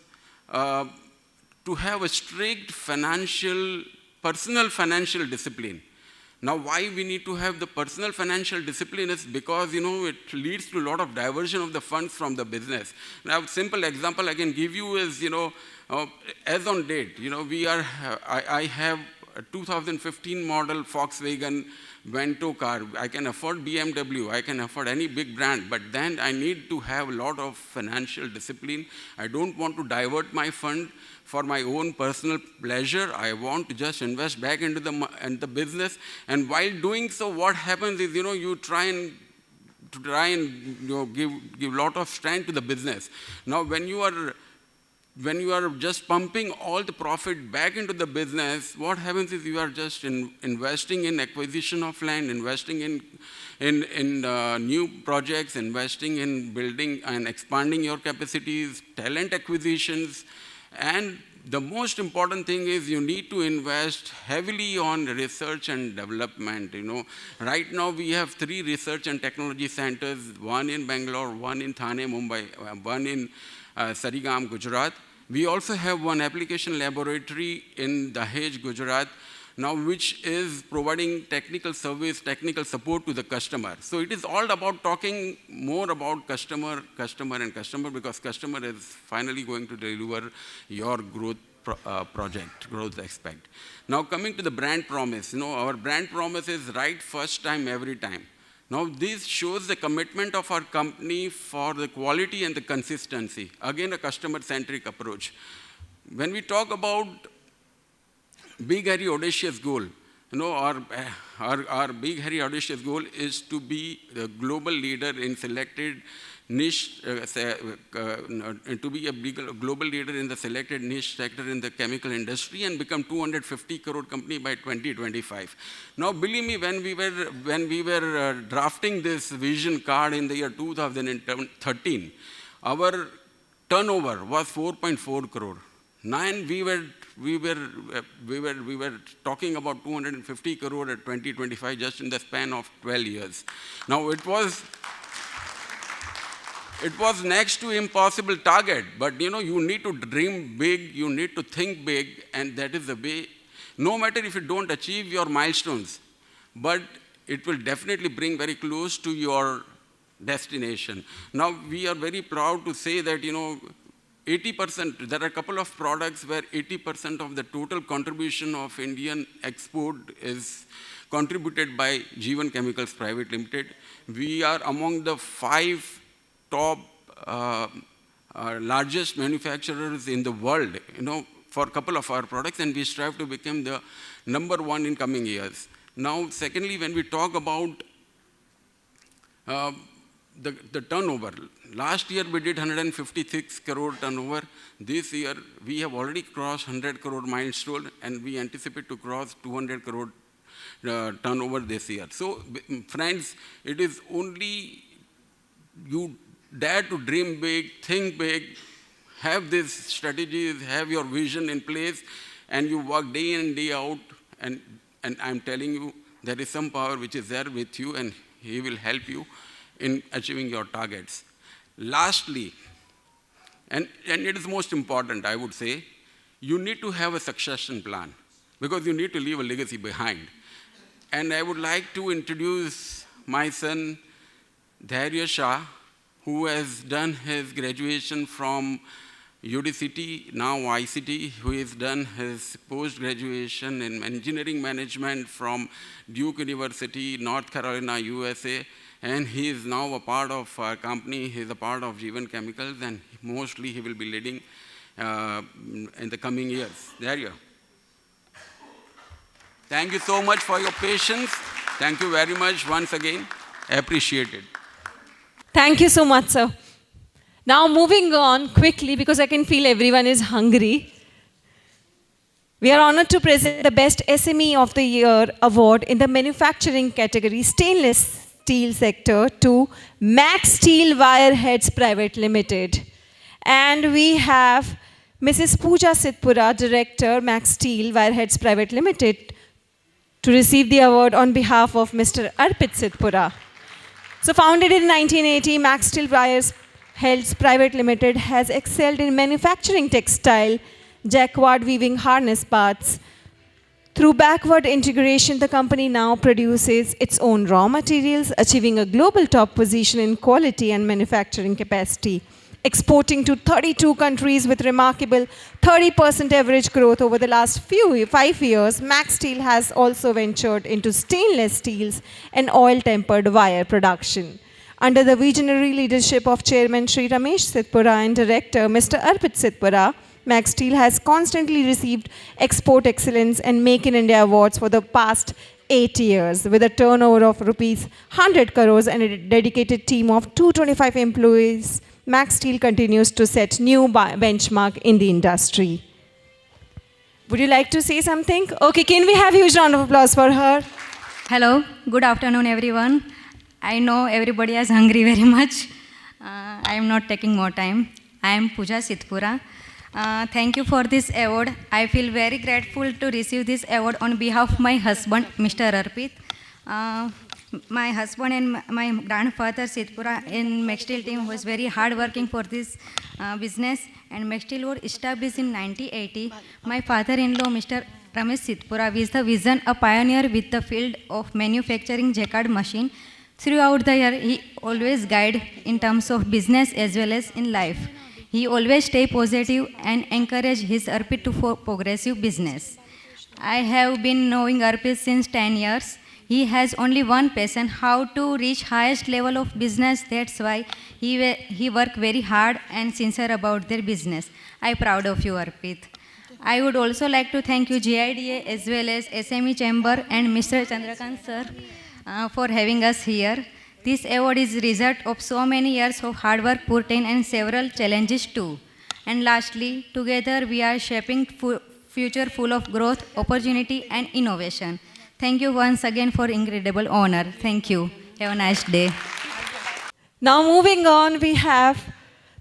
to have a strict personal financial discipline. Now, why we need to have the personal financial discipline is because, it leads to a lot of diversion of the funds from the business. Now, a simple example I can give you is, as on date, I have a 2015 model Volkswagen Vento car. I can afford BMW, I can afford any big brand, but then I need to have a lot of financial discipline. I don't want to divert my fund for my own personal pleasure. I want to just invest back into the business. And while doing so, what happens is, you try and give a lot of strength to the business. Now, when you are just pumping all the profit back into the business, what happens is you are just investing in acquisition of land, investing in new projects, investing in building and expanding your capacities, talent acquisitions, and the most important thing is you need to invest heavily on research and development. Right now we have 3 research and technology centers, one in Bangalore, one in Thane, Mumbai, one in Sarigam, Gujarat. We also have one application laboratory in Dahej, Gujarat, now which is providing technical service, technical support to the customer. So it is all about talking more about customer, because customer is finally going to deliver your growth project, growth aspect. Now coming to the brand promise, our brand promise is right first time, every time. Now this shows the commitment of our company for the quality and the consistency. Again, a customer-centric approach. When we talk about big, hairy, audacious goal, our big, hairy, audacious goal is to be the global leader in selected niche, to be a global leader in the selected niche sector in the chemical industry and become 250 crore company by 2025. Now, believe me, when we were drafting this vision card in the year 2013, our turnover was 4.4 crore. We were talking about 250 crore at 2025 just in the span of 12 years. Now it was next to impossible target, but you need to dream big, you need to think big, and that is the way. No matter if you don't achieve your milestones, but it will definitely bring very close to your destination. Now we are very proud to say that 80%, there are a couple of products where 80% of the total contribution of Indian export is contributed by Jeevan Chemicals Private Limited. We are among the 5 top largest manufacturers in the world, for a couple of our products, and we strive to become the number 1 in coming years. Now, secondly, when we talk about the turnover, last year we did 156 crore turnover. This year we have already crossed 100 crore milestone, and we anticipate to cross 200 crore turnover this year. So, friends, it is only you dare to dream big, think big, have these strategies, have your vision in place, and you work day in and day out, and I'm telling you, there is some power which is there with you, and he will help you in achieving your targets. Lastly, and it is most important, I would say, you need to have a succession plan, because you need to leave a legacy behind. And I would like to introduce my son, Dhairya Shah, who has done his graduation from UDCT, now ICT, who has done his post-graduation in engineering management from Duke University, North Carolina, USA, and he is now a part of our company. He is a part of Jeevan Chemicals, and mostly he will be leading in the coming years. There you are. Thank you so much for your patience. Thank you very much once again. Appreciate it. Thank you so much, sir. Now moving on quickly, because I can feel everyone is hungry. We are honored to present the Best SME of the Year award in the manufacturing category, stainless steel sector, to Max Steel Wireheads Private Limited. And we have Mrs. Pooja Sitpura, Director, Max Steel Wireheads Private Limited, to receive the award on behalf of Mr. Arpit Sitpura. So founded in 1980, Max Steel Wireheads Private Limited has excelled in manufacturing textile, jacquard weaving harness parts. Through backward integration, the company now produces its own raw materials, achieving a global top position in quality and manufacturing capacity, exporting to 32 countries with remarkable 30% average growth over the last 5 years. Max Steel has also ventured into stainless steels and oil-tempered wire production. Under the visionary leadership of Chairman Sri Ramesh Sitpura and Director Mr. Arpit Sitpura, Max Steel has constantly received Export Excellence and Make in India awards for the past 8 years. With a turnover of rupees 100 crores and a dedicated team of 225 employees, Max Steel continues to set new benchmark in the industry. Would you like to say something? Okay, can we have a huge round of applause for her? Hello, good afternoon everyone. I know everybody is hungry very much. I am not taking more time. I am Pooja Sitpura. Thank you for this award. I feel very grateful to receive this award on behalf of my husband, Mr. Arpit. My husband and my grandfather, Sidpura, in Mextil team was very hard working for this business, and Mextil was established in 1980. My father-in-law, Mr. Ramesh Sidpura, with the vision, a pioneer with the field of manufacturing jacquard machine. Throughout the year, he always guide in terms of business as well as in life. He always stay positive and encourage his Arpit to progressive business. I have been knowing Arpit since 10 years. He has only one passion, how to reach highest level of business. That's why he work very hard and sincere about their business. I'm proud of you, Arpit. I would also like to thank you, GIDA, as well as SME Chamber and Mr. Chandrakant sir for having us here. This award is result of so many years of hard work put in and several challenges too. And lastly, together we are shaping future full of growth, opportunity and innovation. Thank you once again for incredible honor. Thank you. Have a nice day. Now moving on, we have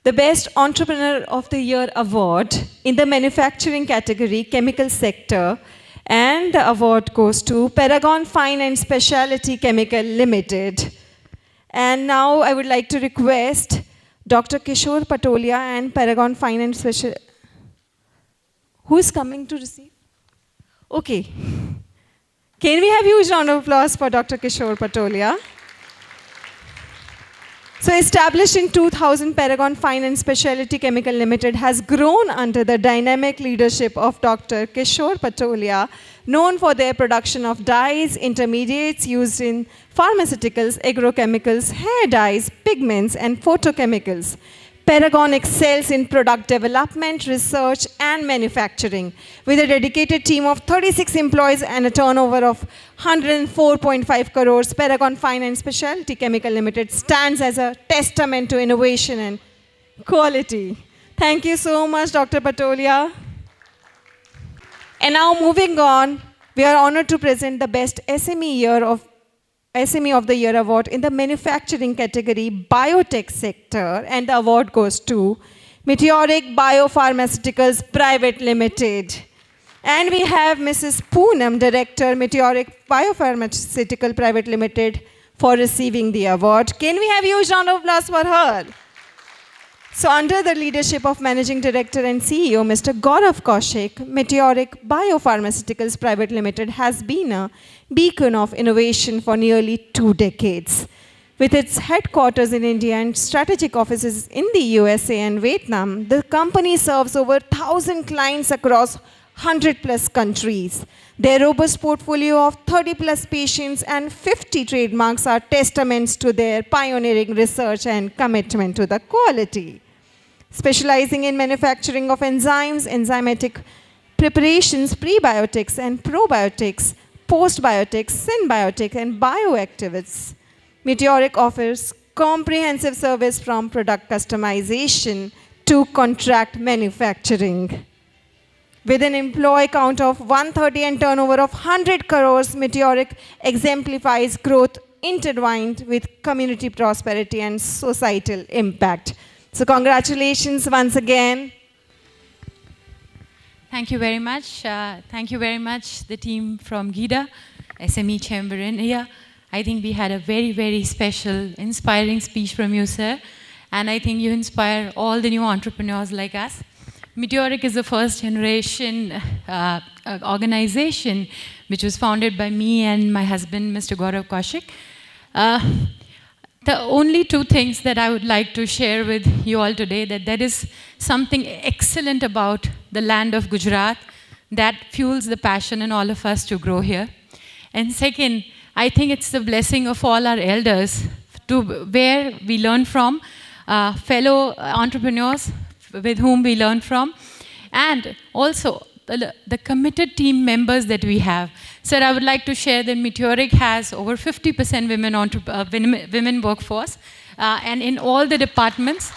the Best Entrepreneur of the Year award in the manufacturing category, chemical sector, and the award goes to Paragon Fine and Specialty Chemical Limited. And now I would like to request Dr. Kishore Patolia and Paragon Fine and Special. Who is coming to receive? Okay. Can we have huge round of applause for Dr. Kishore Patolia? So established in 2000, Paragon Fine and Specialty Chemical Limited has grown under the dynamic leadership of Dr. Kishore Patolia, known for their production of dyes, intermediates used in pharmaceuticals, agrochemicals, hair dyes, pigments, and photochemicals. Paragon excels in product development, research, and manufacturing. With a dedicated team of 36 employees and a turnover of 104.5 crores, Paragon Fine and Specialty Chemical Limited stands as a testament to innovation and quality. Thank you so much, Dr. Patolia. And now moving on, we are honored to present the Best SME of the Year award in the manufacturing category, biotech sector, and the award goes to Meteoric Biopharmaceuticals Private Limited. And we have Mrs. Poonam, Director, Meteoric Biopharmaceutical Private Limited, for receiving the award. Can we have a huge round of applause for her? So under the leadership of Managing Director and CEO, Mr. Gaurav Kaushik, Meteoric Biopharmaceuticals Private Limited has been a beacon of innovation for nearly 2 decades. With its headquarters in India and strategic offices in the USA and Vietnam, the company serves over 1,000 clients across 100+ countries. Their robust portfolio of 30+ patients and 50 trademarks are testaments to their pioneering research and commitment to the quality. Specializing in manufacturing of enzymes, enzymatic preparations, prebiotics and probiotics, postbiotics, symbiotics, and bioactives, Meteoric offers comprehensive service from product customization to contract manufacturing. With an employee count of 130 and turnover of 100 crores, Meteoric exemplifies growth intertwined with community prosperity and societal impact. So congratulations once again. Thank you very much. Thank you very much, the team from GIDA, SME Chamber in India. I think we had a very, very special, inspiring speech from you, sir. And I think you inspire all the new entrepreneurs like us. Meteoric is the first generation organization which was founded by me and my husband, Mr. Gaurav Kaushik. The only 2 things that I would like to share with you all today, that there is something excellent about the land of Gujarat that fuels the passion in all of us to grow here. And second, I think it's the blessing of all our elders to where we learn from, fellow entrepreneurs with whom we learn from, and also the committed team members that we have. Sir, I would like to share that Meteoric has over 50% women workforce, and in all the departments,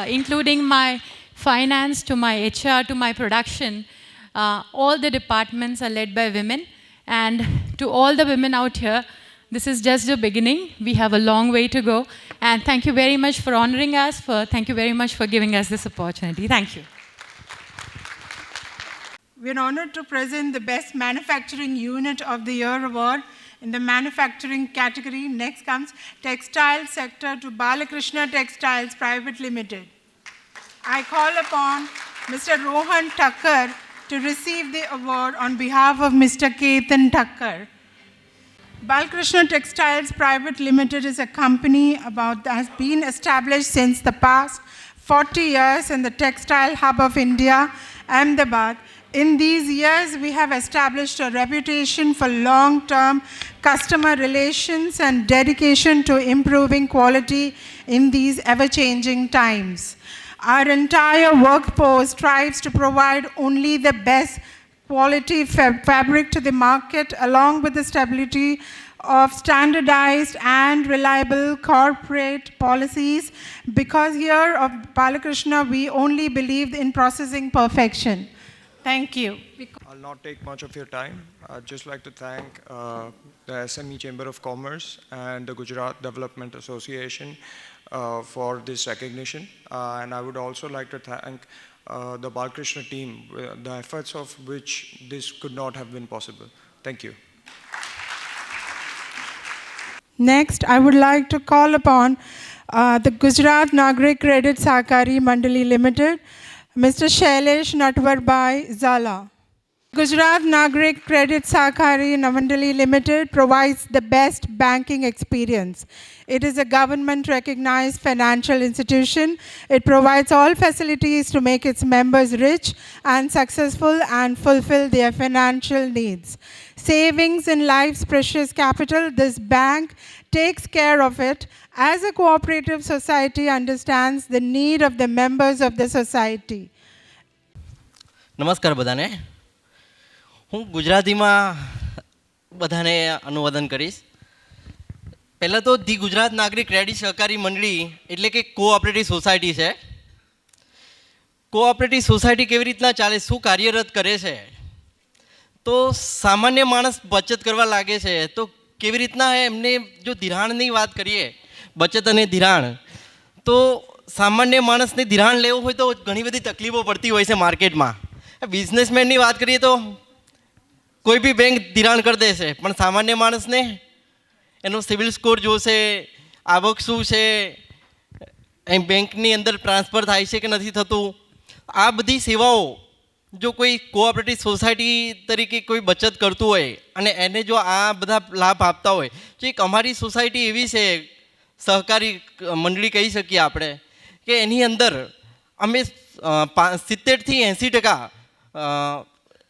including my finance to my HR to my production, all the departments are led by women. And to all the women out here, this is just the beginning. We have a long way to go. And thank you very much for honoring us. Thank you very much for giving us this opportunity. Thank you. We're honored to present the Best Manufacturing Unit of the Year award in the manufacturing category. Next comes Textile Sector to Balakrishna Textiles Private Limited. I call upon Mr. Rohan Thakkar to receive the award on behalf of Mr. Ketan Thakkar. Balakrishna Textiles Private Limited is a company that has been established since the past 40 years in the textile hub of India, Ahmedabad. In these years, we have established a reputation for long-term customer relations and dedication to improving quality in these ever-changing times. Our entire workforce strives to provide only the best quality fabric to the market, along with the stability of standardized and reliable corporate policies, because here at Balakrishna, we only believe in processing perfection. Thank you. I'll not take much of your time. I'd just like to thank the SME Chamber of Commerce and the Gujarat Development Association for this recognition. And I would also like to thank the Balakrishna team, the efforts of which this could not have been possible. Thank you. Next, I would like to call upon the Gujarat Nagrik Credit Sahkari Mandali Limited, Mr. Shailesh Natwarbai Zala. Gujarat Nagrik Credit Sahkari Mandali Limited provides the best banking experience. It is a government-recognized financial institution. It provides all facilities to make its members rich and successful and fulfill their financial needs. Savings in life's precious capital, this bank takes care of it as a cooperative society understands the need of the members of the society. નમસ્કાર બધાને. હું ગુજરાતીમાં બધાને અનુવાદન કરીશ. પહેલાં તો the Gujarat નાગરિક credit સહકારી મંડળી એટલે કે કોઓપરેટિવ સોસાયટી છે. કોઓપરેટિવ સોસાયટી કેવી રીતના ચાલે, શું કાર્યરત કરે છે, તો સામાન્ય માણસ બચત કરવા લાગે છે તો કેવી રીતના એમને જો ધિરાણની વાત કરીએ, બચત અને ધિરાણ, તો સામાન્ય માણસને ધિરાણ લેવું હોય તો ઘણી બધી તકલીફો પડતી હોય છે માર્કેટમાં. બિઝનેસમેનની વાત કરીએ તો કોઈ બી બેંક ધિરાણ કરી દેશે, પણ સામાન્ય માણસને એનો સિવિલ સ્કોર જોશે, આવક શું છે, એ બેંકની અંદર ટ્રાન્સફર થાય છે કે નથી થતું, આ બધી સેવાઓ જો કોઈ કોઓપરેટિવ સોસાયટી તરીકે કોઈ બચત કરતું હોય અને એને જો આ બધા લાભ આપતા હોય, તો એક અમારી સોસાયટી એવી છે, સહકારી મંડળી કહી શકીએ આપણે, કે એની અંદર અમે 70થી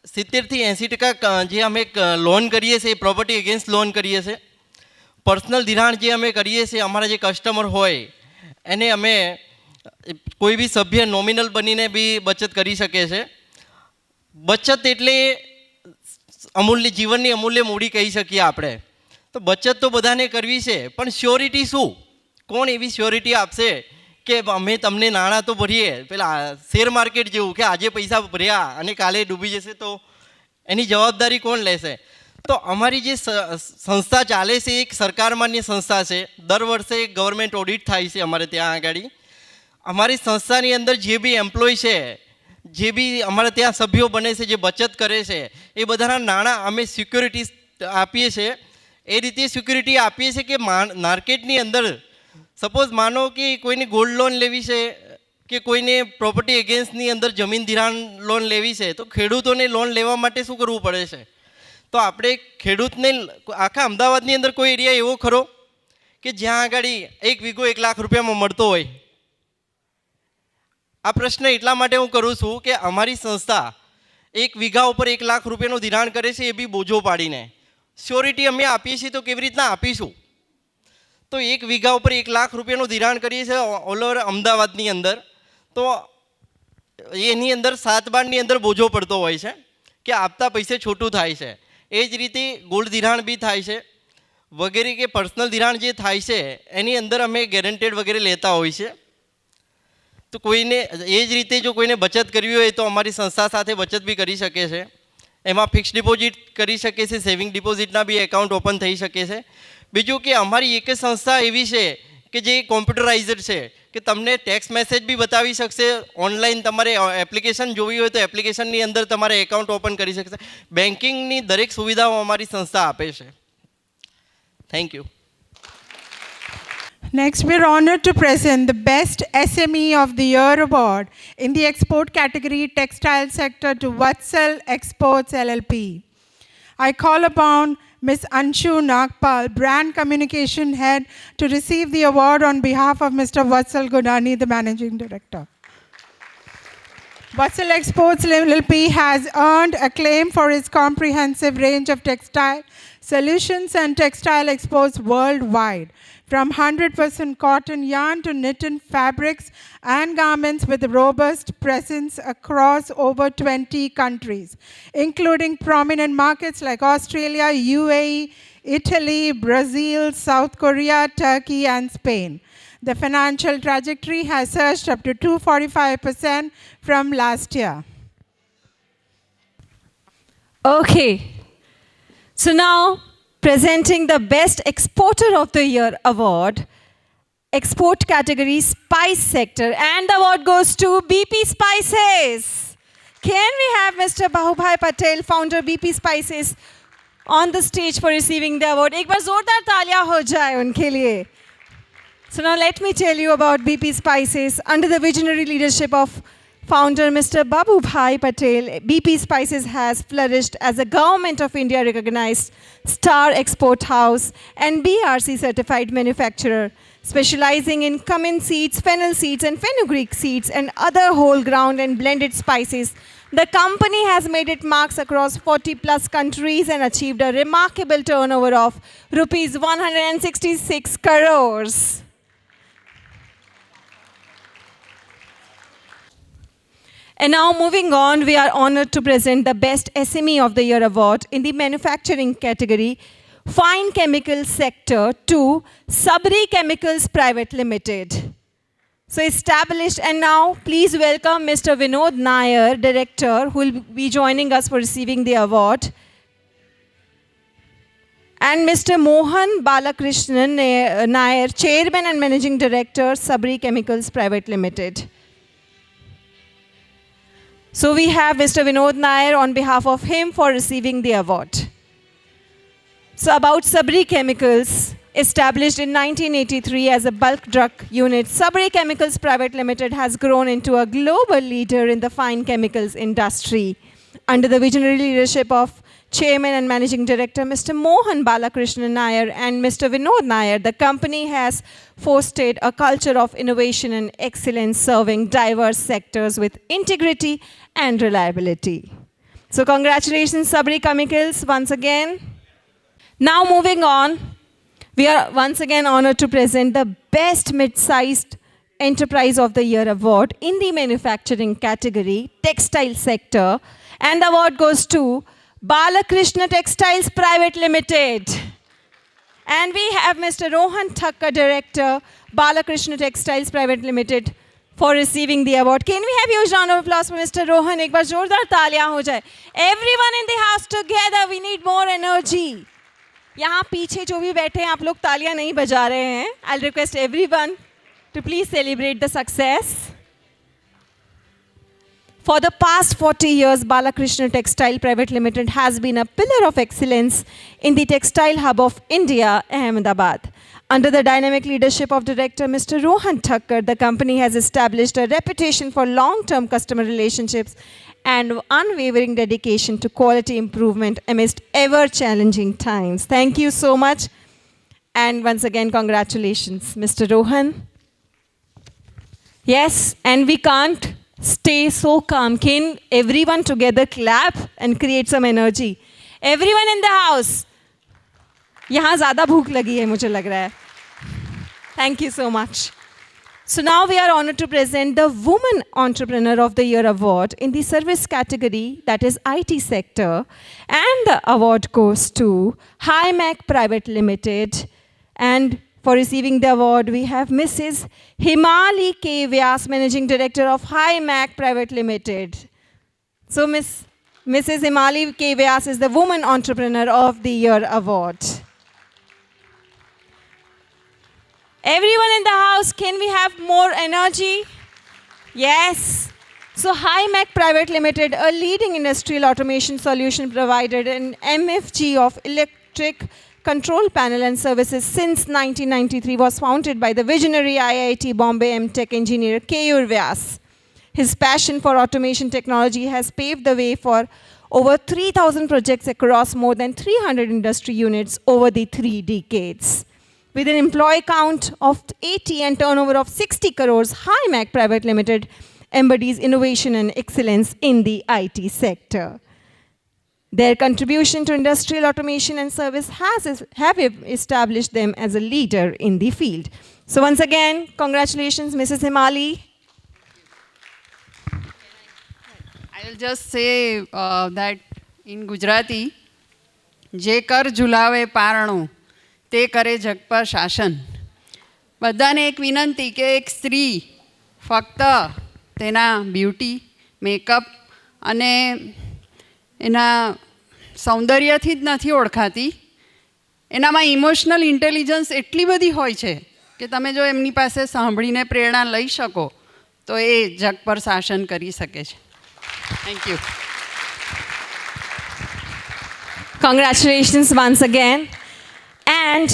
80% જે અમે લોન કરીએ છીએ, પ્રોપર્ટી અગેન્સ્ટ લોન કરીએ છીએ. પર્સનલ ધિરાણ જે અમે કરીએ છીએ, અમારા જે કસ્ટમર હોય એને અમે કોઈ બી સભ્ય નોમિનલ બનીને બી બચત કરી શકે છે. બચત એટલે અમૂલ્ય જીવનની અમૂલ્ય મૂડી કહી શકીએ આપણે. તો બચત તો બધાને કરવી છે, પણ શ્યોરિટી શું, કોણ એવી શ્યોરિટી આપશે કે અમે તમને નાણાં તો ભરીએ, પેલા શેર માર્કેટ જેવું કે આજે પૈસા ભર્યા અને કાલે ડૂબી જશે, તો એની જવાબદારી કોણ લેશે? તો અમારી જે સંસ્થા ચાલે છે એક સરકાર માન્ય સંસ્થા છે. દર વર્ષે ગવર્મેન્ટ ઓડિટ થાય છે અમારે ત્યાં આગળ. અમારી સંસ્થાની અંદર જે બી એમ્પ્લોય છે, જે બી અમારે ત્યાં સભ્યો બને છે, જે બચત કરે છે, એ બધાના નાણાં અમે સિક્યોરિટી આપીએ છીએ. એ રીતે સિક્યોરિટી આપીએ છીએ કે માર્કેટની અંદર સપોઝ માનો કે કોઈને ગોલ્ડ લોન લેવી છે કે કોઈને પ્રોપર્ટી અગેન્સ્ટની અંદર જમીન ધિરાણ લોન લેવી છે, તો ખેડૂતોને લોન લેવા માટે શું કરવું પડે છે? તો આપણે ખેડૂતને આખા અમદાવાદની અંદર કોઈ એરિયા એવો ખરો કે જ્યાં આગળ 1 વીઘો 1 લાખ રૂપિયામાં મળતો હોય? આ પ્રશ્ન એટલા માટે હું કરું છું કે અમારી સંસ્થા 1 વીઘા ઉપર 1 લાખ રૂપિયાનું ધિરાણ કરે છે, એ બી બોજો પાડીને. શ્યોરિટી અમે આપીએ છીએ તો કેવી રીતના આપીશું? તો 1 વીઘા ઉપર 1 લાખ રૂપિયાનું ધિરાણ કરીએ છીએ ઓલ ઓવર અમદાવાદની અંદર, તો એની અંદર 7 બારની અંદર બોજો પડતો હોય છે કે આપતા પૈસે છોટું થાય છે. એ જ રીતે ગોલ્ડ ધિરાણ બી થાય છે વગેરે, કે પર્સનલ ધિરાણ જે થાય છે એની અંદર અમે ગેરંટેડ વગેરે લેતા હોય છે. તો કોઈને એ જ રીતે જો કોઈને બચત કરવી હોય તો અમારી સંસ્થા સાથે બચત બી કરી શકે છે. એમાં ફિક્સ ડિપોઝિટ કરી શકે છે, સેવિંગ ડિપોઝિટના બી એકાઉન્ટ ઓપન થઈ શકે છે. બીજું કે અમારી એક સંસ્થા એવી છે કે જે કોમ્પ્યુટરાઇઝડ છે કે તમને ટેક્સ મેસેજ બી બતાવી શકશે, ઓનલાઈન તમારે એપ્લિકેશન જોવી હોય તો એપ્લિકેશનની અંદર તમારે એકાઉન્ટ ઓપન કરી શકશે. બેન્કિંગની દરેક સુવિધાઓ અમારી સંસ્થા આપે છે. Thank you. Next, we're honored to present the Best SME of the Year award in the export category textile sector to Vatsal Exports LLP. I call upon Ms. Anshu Nagpal, Brand Communication Head, to receive the award on behalf of Mr. Vatsal Godani, the Managing Director. Vatsal Exports LLP has earned acclaim for its comprehensive range of textile solutions and textile exports worldwide, from 100% cotton yarn to knitted fabrics and garments with a robust presence across over 20 countries, including prominent markets like Australia, UAE, Italy, Brazil, South Korea, Turkey, and Spain. The financial trajectory has surged up to 245% from last year. Okay. So now, presenting the Best Exporter of the Year award, export category spice sector, and the award goes to BP Spices. Can we have Mr. Bahubhai Patel, founder BP Spices, on the stage for receiving the award? एक बार जोरदार तालियां हो जाए उनके लिए. So now let me tell you about BP Spices. Under the visionary leadership of founder Mr. Babubhai Patel, BP Spices has flourished as a Government of India recognized star export house and BRC certified manufacturer, specializing in cumin seeds, fennel seeds, and fenugreek seeds and other whole ground and blended spices. The company has made its marks across 40 plus countries and achieved a remarkable turnover of rupees 166 crores. And now moving on, we are honored to present the Best SME of the Year award in the manufacturing category, fine chemical sector to Sabri Chemicals Private Limited. So established, and now please welcome Mr. Vinod Nair, Director, who will be joining us for receiving the award. And Mr. Mohan Balakrishnan Nair, Chairman and Managing Director, Sabri Chemicals Private Limited. So we have Mr. Vinod Nair on behalf of him for receiving the award. So about Sabri Chemicals, established in 1983 as a bulk drug unit, Sabri Chemicals Private Limited has grown into a global leader in the fine chemicals industry. Under the visionary leadership of Chairman and Managing Director Mr. Mohan Balakrishnan Nair and Mr. Vinod Nair, the company has fostered a culture of innovation and excellence, serving diverse sectors with integrity and reliability. So congratulations, Sabri Chemicals, once again. Now moving on, we are once again honored to present the Best Mid-Sized Enterprise of the Year award in the manufacturing category, textile sector, and the award goes to Balakrishna Textiles Private Limited. And we have Mr. Rohan Thakkar, Director, Balakrishna Textiles Private Limited, for receiving the award. Can we have huge round of applause for Mr. Rohan? एक बार जोरदार तालियां हो जाए. Everyone in the house together, we need more energy. यहाँ पीछे जो भी बैठे हैं आप लोग तालियां नहीं बजा रहे हैं. I'll request everyone to please celebrate the success. For the past 40 years, Balakrishna Textile Private Limited has been a pillar of excellence in the textile hub of India, Ahmedabad. Under the dynamic leadership of Director Mr. Rohan Thakkar, the company has established a reputation for long-term customer relationships and unwavering dedication to quality improvement amidst ever-challenging times. Thank you so much. And once again, congratulations, Mr. Rohan. Yes, and we can't stay so calm. Can everyone together clap and create some energy? Everyone in the house. यहाँ ज़्यादा भूख लगी है मुझे लग रहा है. Thank you so much. So now we are honored to present the Woman Entrepreneur of the Year award in the service category, that is IT sector, and the award goes to HiMac Private Limited. And for receiving the award, we have Mrs. Himali K. Vyas, Managing Director of HiMac Private Limited. So Mrs. Himali K. Vyas is the Woman Entrepreneur of the Year award. Everyone in the house, can we have more energy? Yes. So HiMac Private Limited, a leading industrial automation solution provider and MFG of electric control panel and services since 1993, was founded by the visionary IIT Bombay MTech engineer Keyur Vyas. His passion for automation technology has paved the way for over 3,000 projects across more than 300 industry units over the 3 decades. With an employee count of 80 and turnover of 60 crores, HiMac Private Limited embodies innovation and excellence in the IT sector. Their contribution to industrial automation and service have established them as a leader in the field. So once again, congratulations, Mrs. Himali. I will just say that in Gujarati, જે કર ઝુલાવે પારણું તે કરે જગ પર શાસન. બધાને એક વિનંતી કે એક સ્ત્રી ફક્ત તેના બ્યુટી, મેકઅપ અને એના સૌંદર્યથી જ નથી ઓળખાતી, એનામાં ઇમોશનલ ઇન્ટેલિજન્સ એટલી બધી હોય છે કે તમે જો એમની પાસે સાંભળીને પ્રેરણા લઈ શકો તો એ જગ પર શાસન કરી શકે છે. Thank you. Congratulations once again. And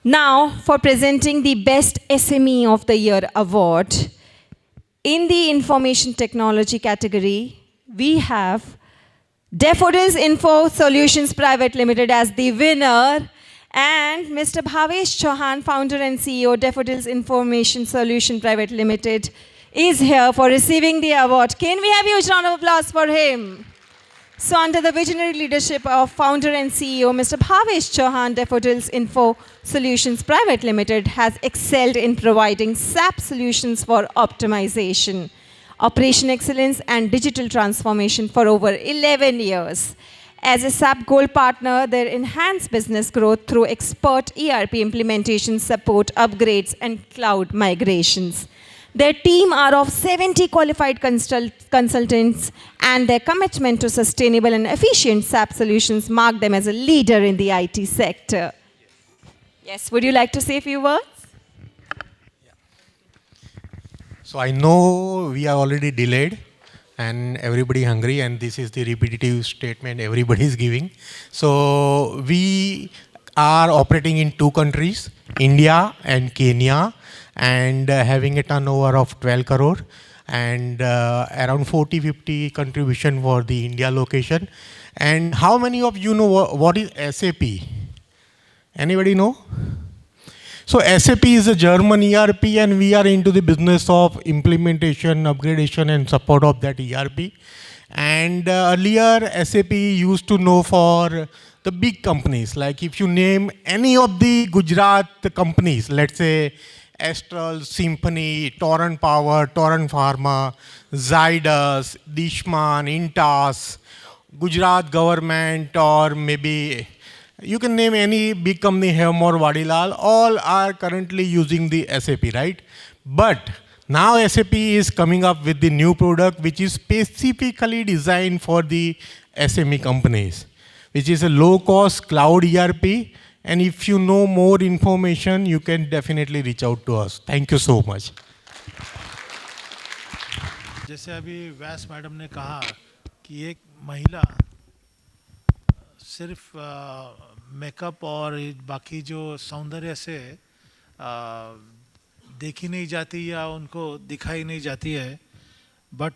now for presenting the Best SME of the Year award, in the Information Technology category, we have Daffodils Info Solutions Private Limited as the winner, and Mr. Bhavesh Chauhan, founder and CEO, Daffodils Information Solution Private Limited, is here for receiving the award. Can we have a huge round of applause for him? So under the visionary leadership of founder and CEO, Mr. Bhavesh Chauhan, Daffodils Info Solutions Private Limited has excelled in providing SAP solutions for optimization, operation excellence and digital transformation for over 11 years. As a SAP Gold partner, they enhance business growth through expert ERP implementation support, upgrades and cloud migrations. Their team are of 70 qualified consultants, and their commitment to sustainable and efficient SAP solutions mark them as a leader in the IT sector. Yes, would you like to say a few words? So I know we are already delayed and everybody hungry, and this is the repetitive statement everybody is giving. So we are operating in 2 countries, India and Kenya, and having a turnover of 12 crore and around 40-50 contribution for the India location. And how many of you know what is SAP? Anybody know? So SAP is a German ERP, and we are into the business of implementation, upgradation and support of that ERP. And earlier SAP used to know for the big companies, like if you name any of the Gujarat companies, let's say Astral, Symphony, Torrent Power, Torrent Pharma, Zydus, Dishman, Intas, Gujarat government, or maybe you can name any big company, Hemor, Vadilal, all are currently using the SAP, right? But now SAP is coming up with the new product which is specifically designed for the SME companies, which is a low-cost cloud ERP. And if you know more information, you can definitely reach out to us. Thank you so much. जैसे अभी व्यास madam ने कहा कि एक महिला सिर्फ makeup और बाकी जो सौंदर्य से देखी नहीं जाती या उनको दिखाई नहीं जाती है, बट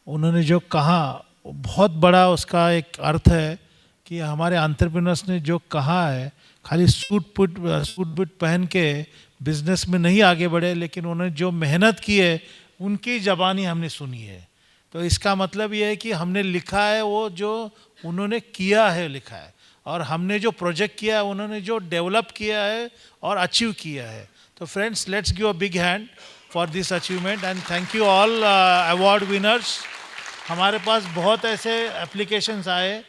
उन्होंने जो कहा बहुत बड़ा उसका एक अर्थ है कि हमारे एंटरप्रेन्योर्स ने जो कहा है, खाली सूट बूट पहन के बिजनेस में नहीं आगे बढ़े, लेकिन उन्होंने जो मेहनत की है उनकी ज़बानी हमने सुनी है. तो इसका मतलब ये है कि हमने लिखा है वो जो उन्होंने किया है लिखा है, और हमने जो प्रोजेक्ट किया है उन्होंने जो डेवलप किया है और अचीव किया है. तो friends, let's give a big hand for this achievement and thank you all award winners. हमारे पास बहुत ऐसे एप्लीकेशंस आए,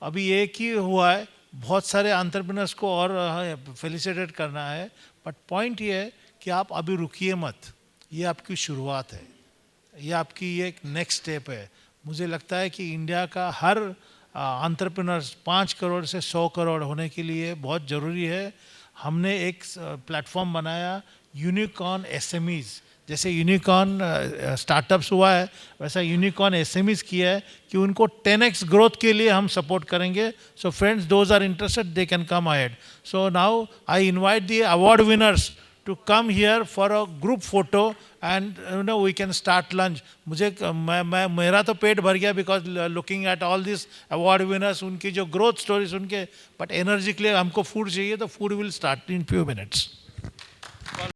अभी एक ही हुआ है, बहुत सारे एंटरप्रेन्योर्स को और फेलिसिटेट करना है. बट पॉइंट ये है कि आप अभी रुकिए मत, ये आपकी शुरुआत है, ये आपकी एक नेक्स्ट स्टेप है. मुझे लगता है कि इंडिया का हर एंटरप्रेन्योर्स 5 करोड़ से 100 करोड़ होने के लिए बहुत ज़रूरी है. हमने एक प्लेटफॉर्म बनाया यूनिकॉर्न एसएमईज, जैसे यूनिकॉर्न स्टार्टअप्स हुआ है वैसा यूनिकॉर्न एसएमईज किया है कि उनको 10x ग्रोथ के लिए हम सपोर्ट करेंगे. So friends, those are interested, they can come ahead. So now I invite the award winners to come here for a group photo and we can start lunch. मेरा तो पेट भर गया because looking at all these award winners, उनकी जो growth stories उनके, but energy के लिए हमको food चाहिए, तो food will start in few minutes.